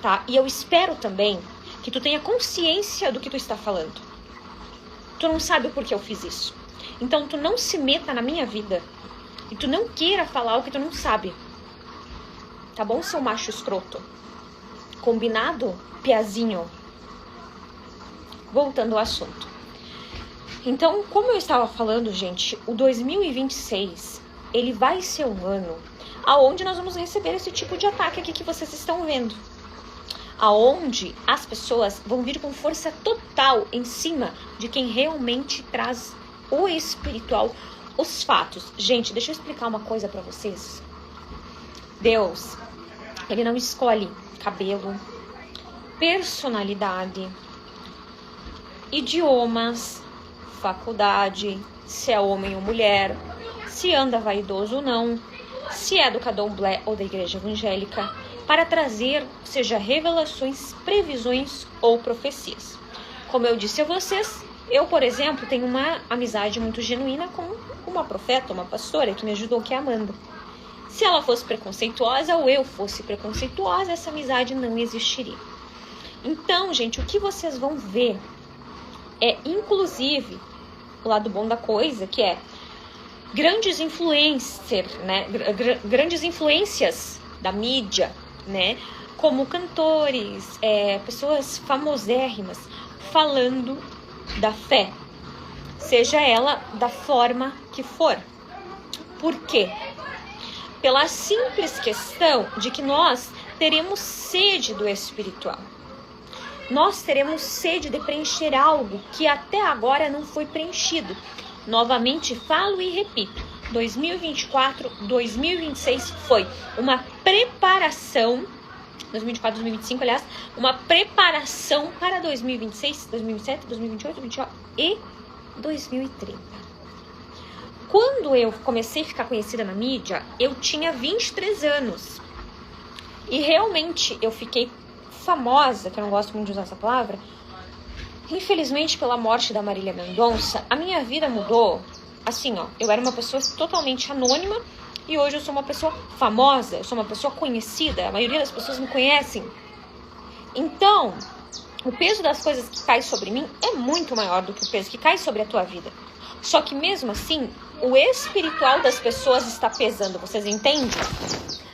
Speaker 2: tá? E eu espero também que tu tenha consciência do que tu está falando. Tu não sabe o porquê eu fiz isso. Então, tu não se meta na minha vida e tu não queira falar o que tu não sabe. Tá bom, seu macho escroto? Combinado, piazinho? Voltando ao assunto. Então, como eu estava falando, gente, o 2026, ele vai ser um ano aonde nós vamos receber esse tipo de ataque aqui que vocês estão vendo. Aonde as pessoas vão vir com força total em cima de quem realmente traz o espiritual, os fatos. Gente, deixa eu explicar uma coisa pra vocês. Deus, ele não escolhe cabelo, personalidade, idiomas, faculdade, se é homem ou mulher, se anda vaidoso ou não, se é do candomblé ou da igreja evangélica, para trazer, seja revelações, previsões ou profecias. Como eu disse a vocês, eu, por exemplo, tenho uma amizade muito genuína com uma profeta, uma pastora que me ajudou, que é a Amanda. Se ela fosse preconceituosa ou eu fosse preconceituosa, essa amizade não existiria. Então, gente, o que vocês vão ver é, inclusive, o lado bom da coisa, que é grandes influencers, né? Grandes influências da mídia, né? Como cantores, pessoas famosérrimas, falando da fé, seja ela da forma que for. Por quê? Pela simples questão de que nós teremos sede do espiritual. Nós teremos sede de preencher algo que até agora não foi preenchido. Novamente falo e repito, 2024, 2026 foi uma preparação, 2024, 2025, aliás, uma preparação para 2026, 2027, 2028, 2029 e 2030. Quando eu comecei a ficar conhecida na mídia, eu tinha 23 anos. E realmente eu fiquei famosa, que eu não gosto muito de usar essa palavra, infelizmente pela morte da Marília Mendonça, a minha vida mudou. Assim, ó, eu era uma pessoa totalmente anônima e hoje eu sou uma pessoa famosa, eu sou uma pessoa conhecida, a maioria das pessoas me conhecem. Então, o peso das coisas que cai sobre mim é muito maior do que o peso que cai sobre a tua vida. Só que mesmo assim, o espiritual das pessoas está pesando, vocês entendem?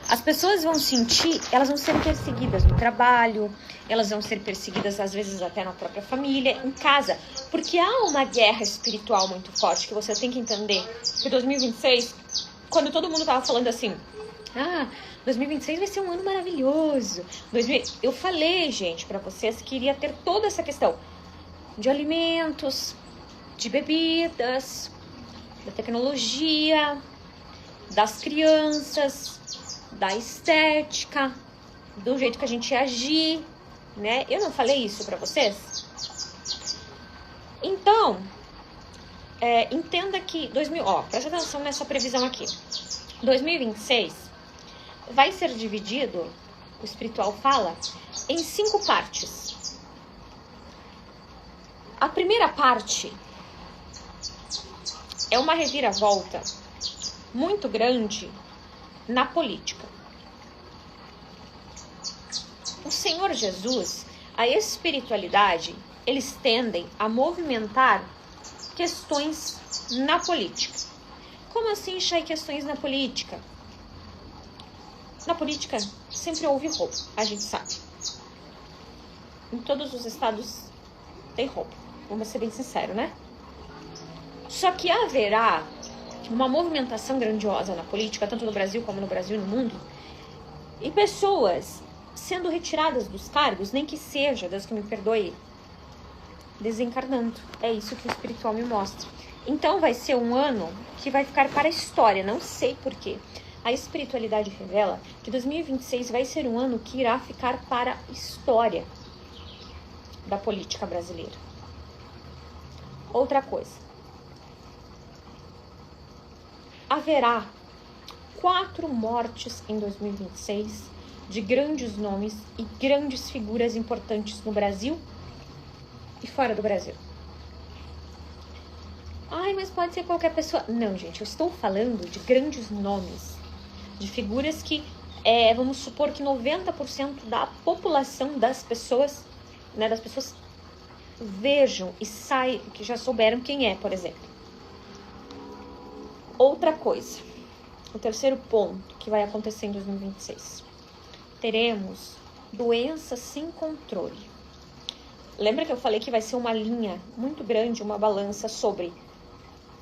Speaker 2: As pessoas vão sentir, elas vão ser perseguidas no trabalho, elas vão ser perseguidas às vezes até na própria família, em casa, porque há uma guerra espiritual muito forte que você tem que entender. Que 2026, quando todo mundo tava falando assim, 2026 vai ser um ano maravilhoso. Eu falei, gente, pra vocês que iria ter toda essa questão de alimentos, de bebidas, da tecnologia, das crianças, da estética, do jeito que a gente ia agir, né? Eu não falei isso pra vocês? Então, entenda que presta atenção nessa previsão aqui. 2026 vai ser dividido, o espiritual fala, em 5 partes. A primeira parte é uma reviravolta muito grande na política. O Senhor Jesus, a espiritualidade, eles tendem a movimentar questões na política. Como assim, Chay, questões na política? Na política sempre houve roubo, a gente sabe. Em todos os estados tem roubo, vamos ser bem sinceros, né? Só que haverá uma movimentação grandiosa na política, tanto no Brasil como no Brasil e no mundo, e pessoas sendo retiradas dos cargos, nem que seja, Deus que me perdoe, desencarnando. É isso que o espiritual me mostra. Então vai ser um ano que vai ficar para a história, não sei porquê. A espiritualidade revela que 2026 vai ser um ano que irá ficar para a história da política brasileira. Outra coisa, haverá 4 mortes em 2026 de grandes nomes e grandes figuras importantes no Brasil e fora do Brasil. Ai, mas pode ser qualquer pessoa. Não, gente, eu estou falando de grandes nomes, de figuras que, vamos supor que 90% da população das pessoas, né, vejam e que já souberam quem é, por exemplo. Outra coisa, o terceiro ponto que vai acontecer em 2026. Teremos doenças sem controle. Lembra que eu falei que vai ser uma linha muito grande, uma balança sobre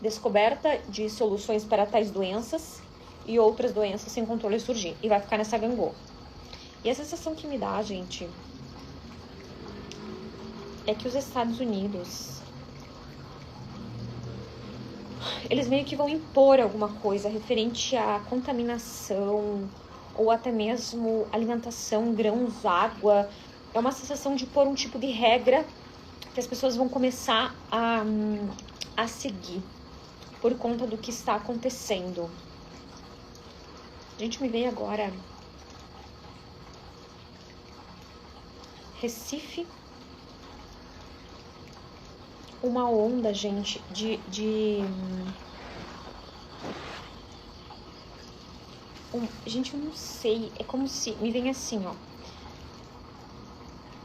Speaker 2: descoberta de soluções para tais doenças e outras doenças sem controle surgir. E vai ficar nessa gangorra. E a sensação que me dá, gente, é que os Estados Unidos, eles meio que vão impor alguma coisa referente à contaminação ou até mesmo alimentação, grãos, água. É uma sensação de pôr um tipo de regra que as pessoas vão começar a seguir por conta do que está acontecendo. Gente, me veio agora Recife, uma onda, gente, gente, eu não sei, é como se me vem assim, ó.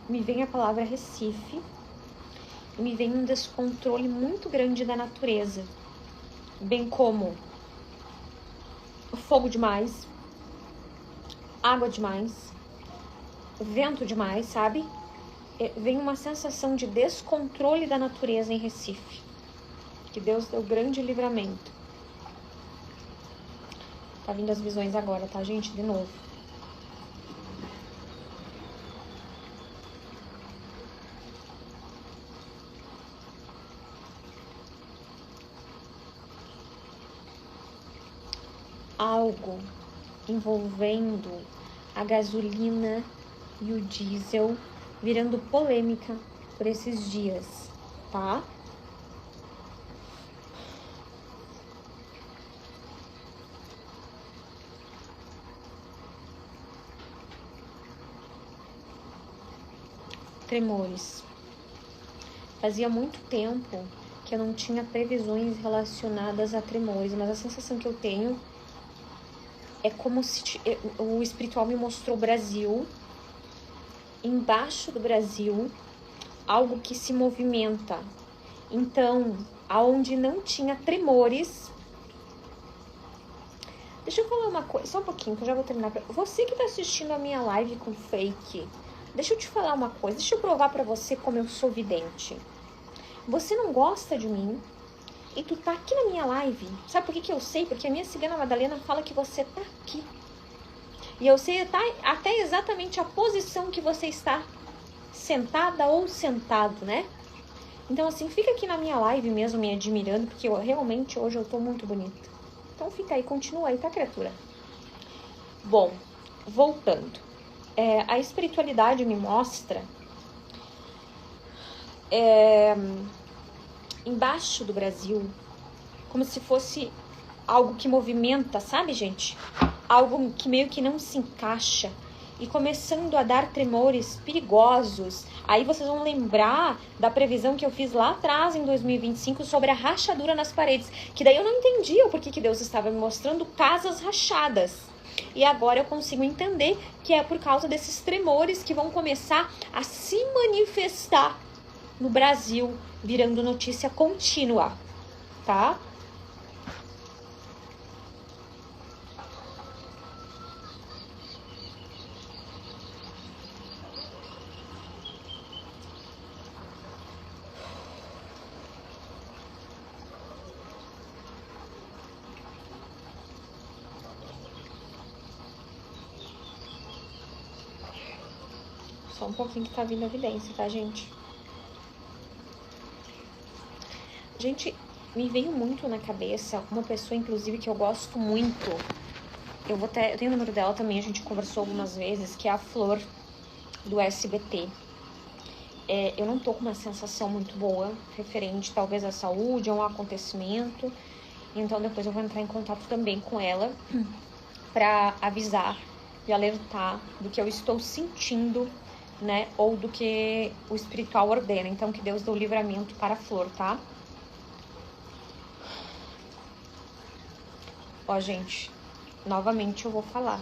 Speaker 2: Me vem a palavra Recife, me vem um descontrole muito grande da natureza, bem como fogo demais, água demais, vento demais, sabe? Vem uma sensação de descontrole da natureza em Recife. Que Deus deu grande livramento. Tá vindo as visões agora, tá, gente? De novo. Algo envolvendo a gasolina e o diesel virando polêmica por esses dias, tá? Tremores. Fazia muito tempo que eu não tinha previsões relacionadas a tremores, mas a sensação que eu tenho é como se o espiritual me mostrou o Brasil, embaixo do Brasil, algo que se movimenta. Então, aonde não tinha tremores. Deixa eu falar uma coisa, só um pouquinho, que eu já vou terminar. Você que tá assistindo a minha live com fake, deixa eu te falar uma coisa, deixa eu provar pra você como eu sou vidente. Você não gosta de mim e tu tá aqui na minha live. Sabe por que eu sei? Porque a minha cigana Madalena fala que você tá aqui. E eu sei até exatamente a posição que você está sentada ou sentado, né? Então, assim, fica aqui na minha live mesmo me admirando, porque realmente hoje eu tô muito bonita. Então fica aí, continua aí, tá, criatura? Bom, voltando. A espiritualidade me mostra embaixo do Brasil, como se fosse algo que movimenta, sabe, gente? Algo que meio que não se encaixa e começando a dar tremores perigosos. Aí vocês vão lembrar da previsão que eu fiz lá atrás, em 2025, sobre a rachadura nas paredes, que daí eu não entendia o porquê que Deus estava me mostrando casas rachadas. E agora eu consigo entender que é por causa desses tremores que vão começar a se manifestar no Brasil, virando notícia contínua, tá? Só um pouquinho que tá vindo a evidência, tá, gente? Gente, me veio muito na cabeça uma pessoa, inclusive, que eu gosto muito. Eu tenho o número dela também, a gente conversou algumas vezes, que é a Flor, do SBT. Eu não tô com uma sensação muito boa, referente talvez à saúde, a um acontecimento. Então depois eu vou entrar em contato também com ela para avisar e alertar do que eu estou sentindo, né? Ou do que o espiritual ordena. Então que Deus dê o livramento para a Flor, tá? Ó, gente, novamente eu vou falar.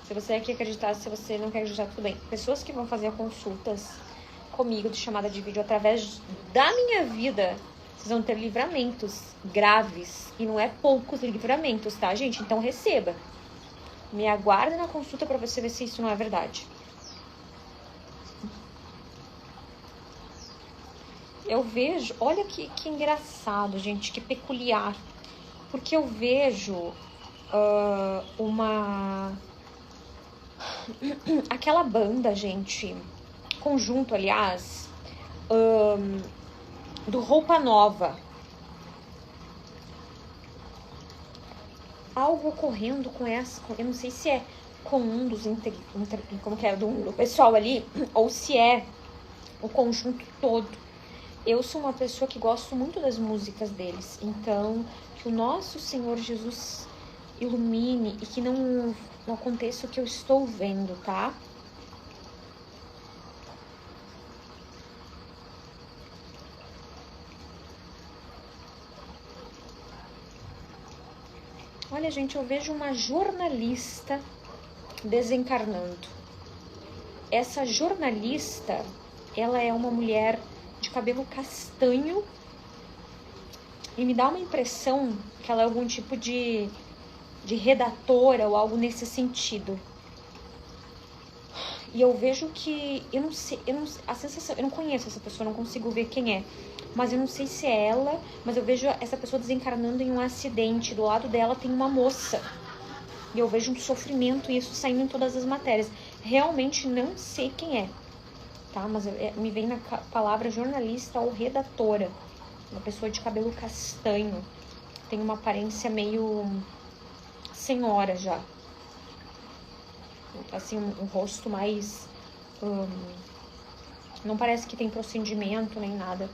Speaker 2: Se você quer acreditar, se você não quer acreditar, tudo bem. Pessoas que vão fazer consultas comigo de chamada de vídeo através da minha vida, vocês vão ter livramentos graves. E não é poucos livramentos, tá, gente? Então receba. Me aguarde na consulta pra você ver se isso não é verdade. Eu vejo... Olha que engraçado, gente. Que peculiar. Porque eu vejo aquela banda, gente, conjunto, aliás, do Roupa Nova. Algo ocorrendo com essa, eu não sei se é com um dos como que é, do pessoal ali, ou se é o conjunto todo. Eu sou uma pessoa que gosto muito das músicas deles, então que o nosso Senhor Jesus ilumine e que não aconteça o que eu estou vendo, tá? Olha, gente, eu vejo uma jornalista desencarnando. Essa jornalista, ela é uma mulher de cabelo castanho e me dá uma impressão que ela é algum tipo de redatora ou algo nesse sentido. E eu vejo que, a sensação, eu não conheço essa pessoa, não consigo ver quem é. Mas eu não sei se é ela, mas eu vejo essa pessoa desencarnando em um acidente. Do lado dela tem uma moça. E eu vejo um sofrimento e isso saindo em todas as matérias. Realmente não sei quem é, tá? Mas me vem na palavra jornalista ou redatora. Uma pessoa de cabelo castanho. Tem uma aparência meio senhora já. Assim, um rosto mais... não parece que tem procedimento nem nada.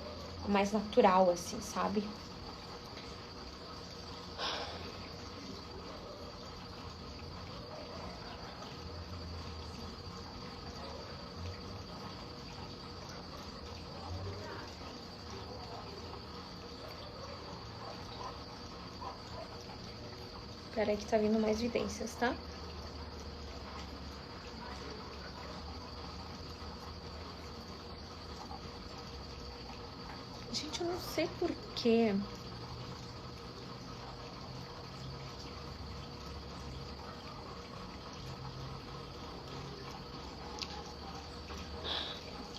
Speaker 2: Mais natural, assim, sabe? Peraí que tá vindo mais evidências, tá? Gente, eu não sei porquê.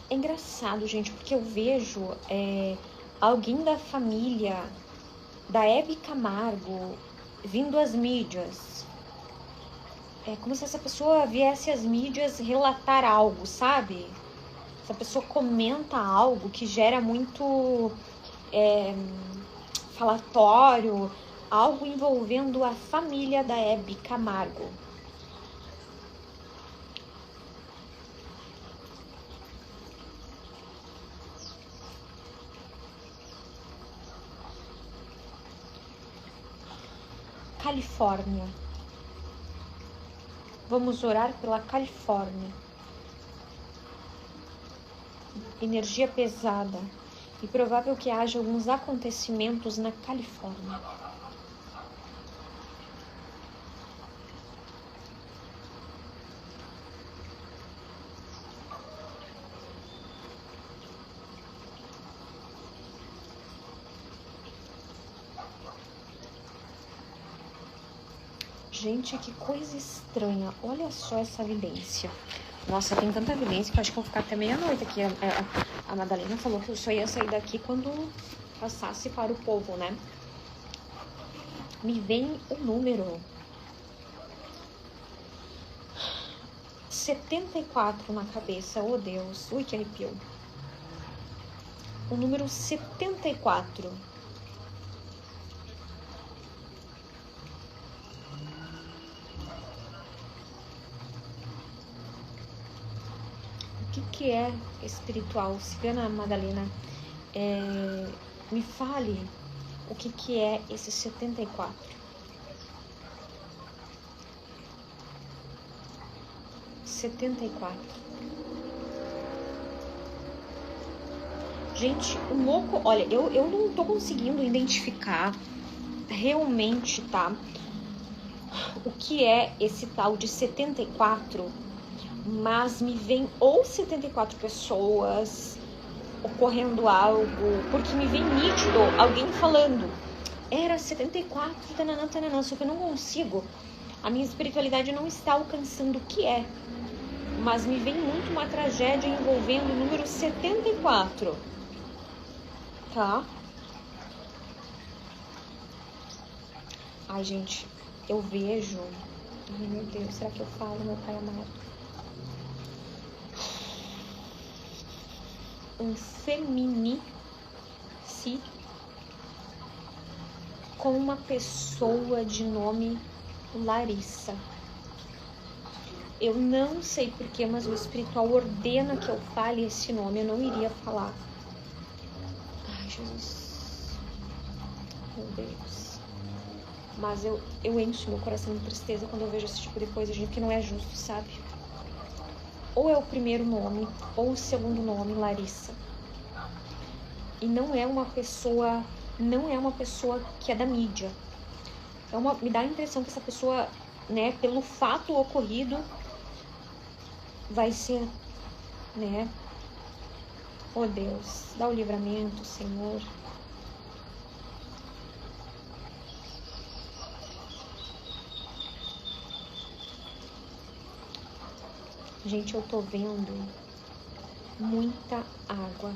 Speaker 2: É engraçado, gente, porque eu vejo alguém da família da Hebe Camargo vindo às mídias. É como se essa pessoa viesse às mídias relatar algo, sabe? Essa pessoa comenta algo que gera muito falatório, algo envolvendo a família da Hebe Camargo. Califórnia. Vamos orar pela Califórnia. Energia pesada. E provável que haja alguns acontecimentos na Califórnia. Gente, que coisa estranha. Olha só essa evidência. Nossa, tem tanta evidência que eu acho que eu vou ficar até meia-noite aqui. A Madalena falou que eu só ia sair daqui quando passasse para o povo, né? Me vem o número 74 na cabeça. Oh, Deus. Ui, que arrepio. O número 74. O que é espiritual? Cigana Madalena, me fale o que que é esse 74. Gente, o louco, olha, eu não tô conseguindo identificar realmente, tá? O que é esse tal de 74, mas me vem ou 74 pessoas ocorrendo algo, porque me vem nítido alguém falando, era 74, tananã, tananã, só que eu não consigo, a minha espiritualidade não está alcançando o que é, mas me vem muito uma tragédia envolvendo o número 74, tá? Ai, gente, eu vejo, ai meu Deus, será que eu falo, meu pai amado? Um feminicídio com uma pessoa de nome Larissa. Eu não sei porquê, mas o espiritual ordena que eu fale esse nome, eu não iria falar. Ai, Jesus. Meu Deus. Mas eu encho meu coração de tristeza quando eu vejo esse tipo de coisa, gente, que não é justo, sabe? Ou é o primeiro nome, ou o segundo nome, Larissa. E não é uma pessoa que é da mídia. Me dá a impressão que essa pessoa, né, pelo fato ocorrido, vai ser, né? Oh Deus, dá o livramento, Senhor. Gente, eu tô vendo muita água.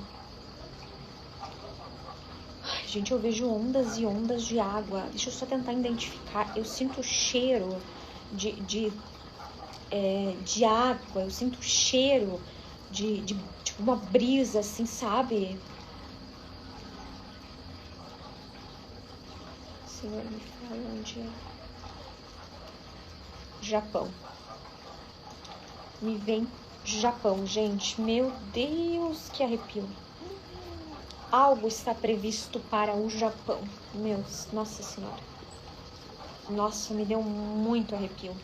Speaker 2: Ai, gente, eu vejo ondas e ondas de água. Deixa eu só tentar identificar. Eu sinto o cheiro de água. Eu sinto o cheiro de tipo uma brisa, assim, sabe? Senhor, me fala onde é. Japão. Me vem Japão, gente. Meu Deus, que arrepio. Algo está previsto para o Japão. Nossa Senhora. Nossa, me deu muito arrepio.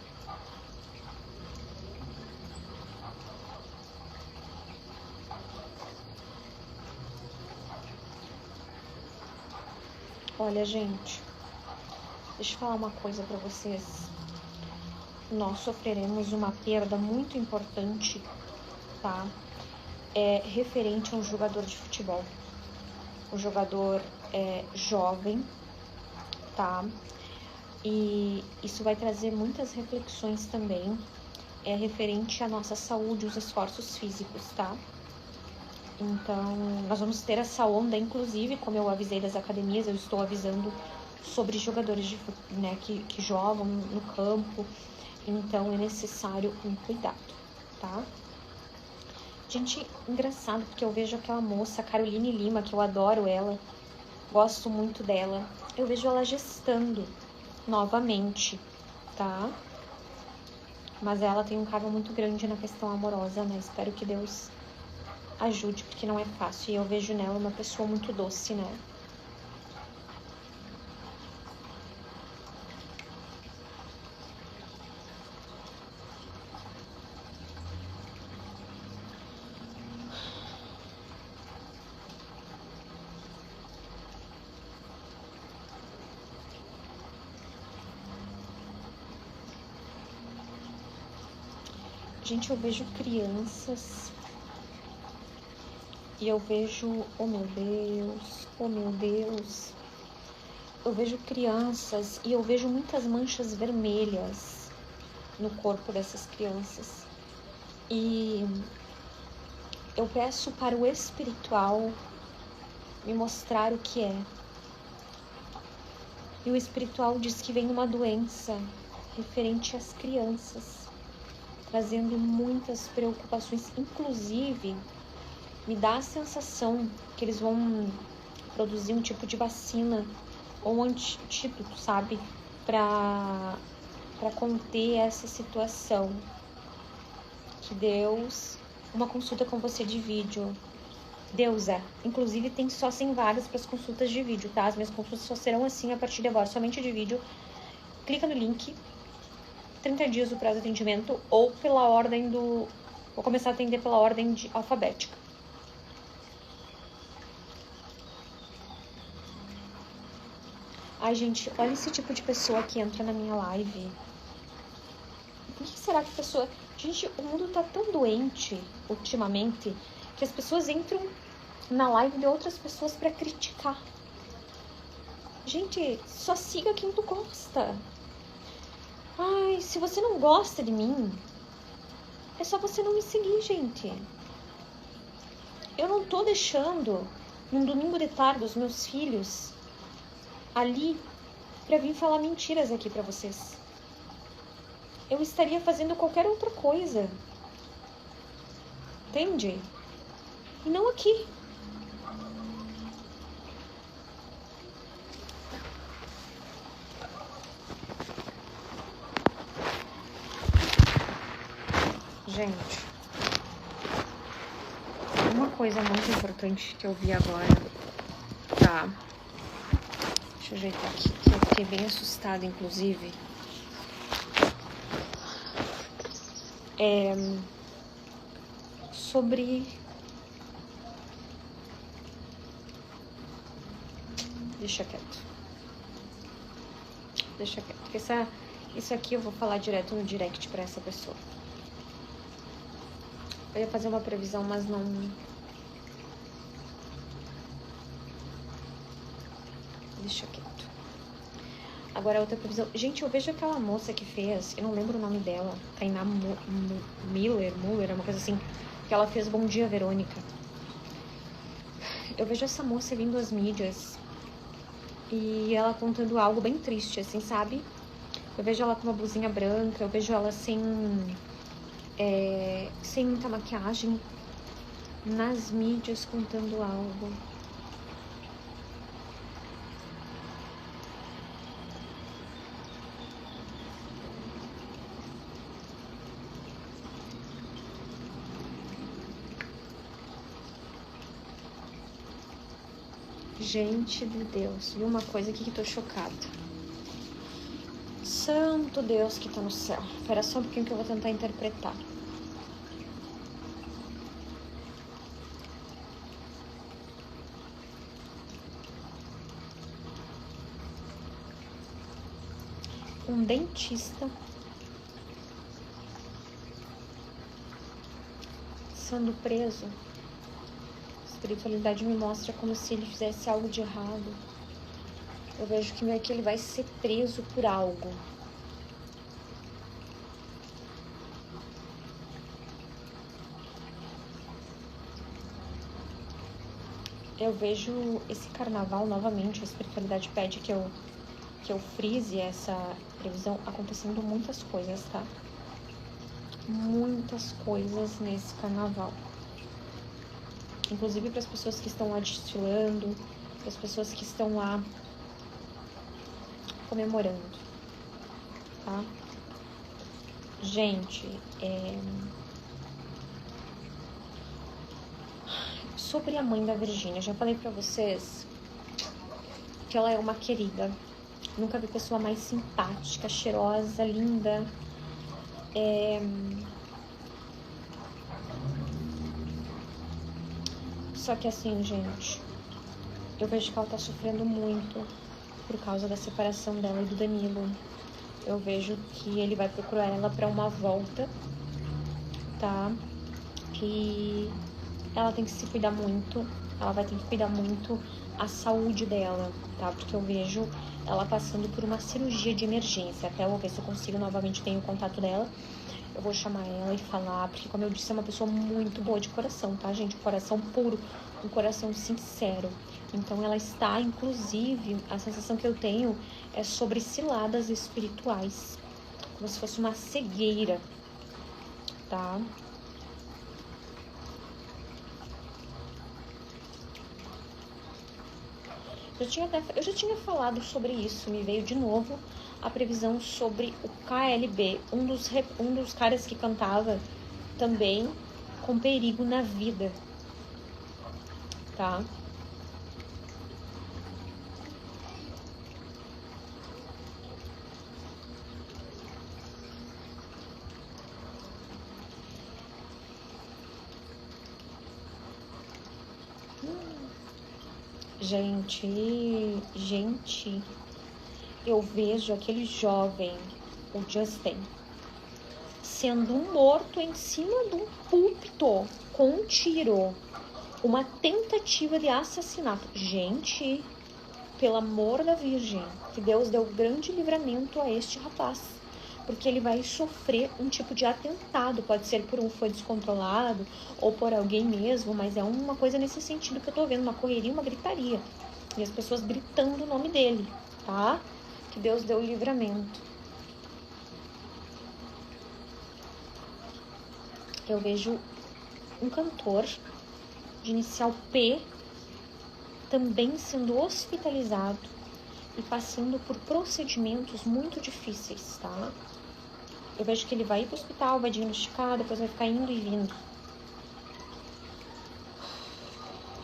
Speaker 2: Olha, gente, deixa eu falar uma coisa para vocês. Nós sofreremos uma perda muito importante, tá? Referente a um jogador de futebol. Um jogador jovem, tá? E isso vai trazer muitas reflexões também, referente à nossa saúde, os esforços físicos, tá? Então, nós vamos ter essa onda, inclusive, como eu avisei das academias, eu estou avisando sobre jogadores né, que jogam no campo. Então, é necessário um cuidado, tá? Gente, engraçado, porque eu vejo aquela moça, Caroline Lima, que eu adoro ela, gosto muito dela. Eu vejo ela gestando novamente, tá? Mas ela tem um cargo muito grande na questão amorosa, né? Espero que Deus ajude, porque não é fácil. E eu vejo nela uma pessoa muito doce, né? Gente, eu vejo crianças e eu vejo, oh meu Deus, oh meu Deus. Eu vejo crianças e eu vejo muitas manchas vermelhas no corpo dessas crianças. E eu peço para o espiritual me mostrar o que é. E o espiritual diz que vem uma doença referente às crianças, trazendo muitas preocupações. Inclusive, me dá a sensação que eles vão produzir um tipo de vacina ou um antídoto, sabe? Para conter essa situação. Que Deus, uma consulta com você de vídeo, Deusa, inclusive tem só 100 vagas para as consultas de vídeo, tá? As minhas consultas só serão assim a partir de agora, somente de vídeo. Clica no link, 30 dias o prazo de atendimento, ou pela ordem do... Vou começar a atender pela ordem alfabética. Ai, gente, olha esse tipo de pessoa que entra na minha live. Por que será que a pessoa... Gente, o mundo tá tão doente ultimamente que as pessoas entram na live de outras pessoas pra criticar. Gente, só siga quem tu gosta. Ai, se você não gosta de mim, é só você não me seguir, gente. Eu não tô deixando, num domingo de tarde, os meus filhos ali pra vir falar mentiras aqui pra vocês. Eu estaria fazendo qualquer outra coisa. Entende? E não aqui. Gente, uma coisa muito importante que eu vi agora, tá? Deixa eu ajeitar aqui, que eu fiquei bem assustada, inclusive. Sobre... Deixa quieto. Porque isso aqui eu vou falar direto no direct pra essa pessoa. Eu ia fazer uma previsão, mas não... Deixa quieto. Agora outra previsão. Gente, eu vejo aquela moça que fez... Eu não lembro o nome dela. Tainá Muller, uma coisa assim. Que ela fez Bom Dia, Verônica. Eu vejo essa moça vindo às mídias. E ela contando algo bem triste, assim, sabe? Eu vejo ela com uma blusinha branca. Eu vejo ela sem muita maquiagem. Nas mídias contando algo. Gente de Deus, vi uma coisa aqui que tô chocada. Santo Deus que tá no céu. Espera só um pouquinho que eu vou tentar interpretar. Um dentista sendo preso. A espiritualidade me mostra como se ele fizesse algo de errado. Eu vejo que meio que ele vai ser preso por algo. Eu vejo esse carnaval novamente, a espiritualidade pede que eu frise essa previsão, acontecendo muitas coisas, tá? Muitas coisas nesse carnaval. Inclusive para as pessoas que estão lá desfilando, para as pessoas que estão lá comemorando, tá? Gente, sobre a mãe da Virgínia, já falei pra vocês que ela é uma querida. Nunca vi pessoa mais simpática, cheirosa, linda. Só que assim, gente, eu vejo que ela tá sofrendo muito por causa da separação dela e do Danilo. Eu vejo que ele vai procurar ela pra uma volta, tá? Que ela tem que se cuidar muito. Ela vai ter que cuidar muito a saúde dela, tá? Porque eu vejo ela passando por uma cirurgia de emergência. Até eu vou ver se eu consigo novamente ter o contato dela. Eu vou chamar ela e falar, porque como eu disse, é uma pessoa muito boa de coração, tá, gente? Um coração puro, um coração sincero. Então ela está, inclusive, a sensação que eu tenho é sobre ciladas espirituais. Como se fosse uma cegueira, tá? Eu já tinha falado sobre isso, me veio de novo a previsão sobre o KLB, um dos caras que cantava também com perigo na vida. tá? Gente, eu vejo aquele jovem, o Justin, sendo morto em cima de um púlpito com um tiro. Uma tentativa de assassinato. Gente, pelo amor da Virgem, que Deus deu grande livramento a este rapaz. Porque ele vai sofrer um tipo de atentado. Pode ser por um fã descontrolado ou por alguém mesmo, mas é uma coisa nesse sentido que eu tô vendo. Uma correria, uma gritaria. E as pessoas gritando o nome dele, tá? Que Deus deu o livramento. Eu vejo um cantor de inicial P também sendo hospitalizado e passando por procedimentos muito difíceis, tá? Eu vejo que ele vai ir pro hospital, vai diagnosticar, depois vai ficar indo e vindo.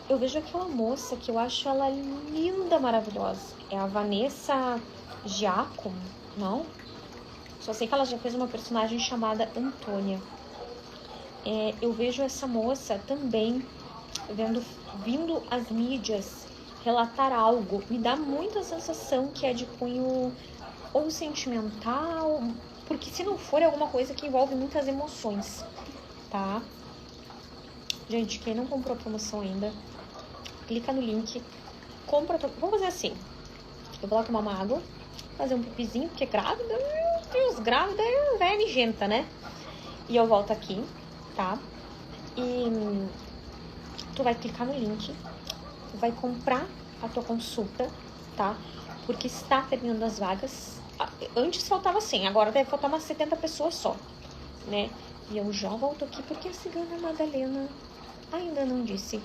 Speaker 2: Eu vejo aquela moça que eu acho ela linda, maravilhosa. É a Vanessa Giacomo, não? Só sei que ela já fez uma personagem chamada Antônia. Eu vejo essa moça também vindo às mídias relatar algo. Me dá muita sensação que é de cunho ou sentimental, porque se não for é alguma coisa que envolve muitas emoções, tá? Gente, quem não comprou a promoção ainda, clica no link, compra. Vamos fazer assim, eu vou lá tomar uma água, fazer um pipizinho, porque grávida, meu Deus, grávida é velha nojenta, né? E eu volto aqui, tá? E tu vai clicar no link, vai comprar a tua consulta, tá? Porque está terminando as vagas. Antes faltava 100, agora deve faltar umas 70 pessoas só, né? E eu já volto aqui porque a cigana Madalena ainda não disse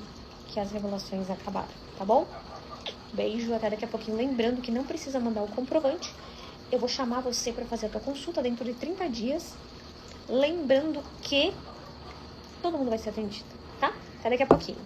Speaker 2: que as revelações acabaram, tá bom? Beijo, até daqui a pouquinho. Lembrando que não precisa mandar o comprovante. Eu vou chamar você para fazer a tua consulta dentro de 30 dias. Lembrando que todo mundo vai ser atendido, tá? Até daqui a pouquinho.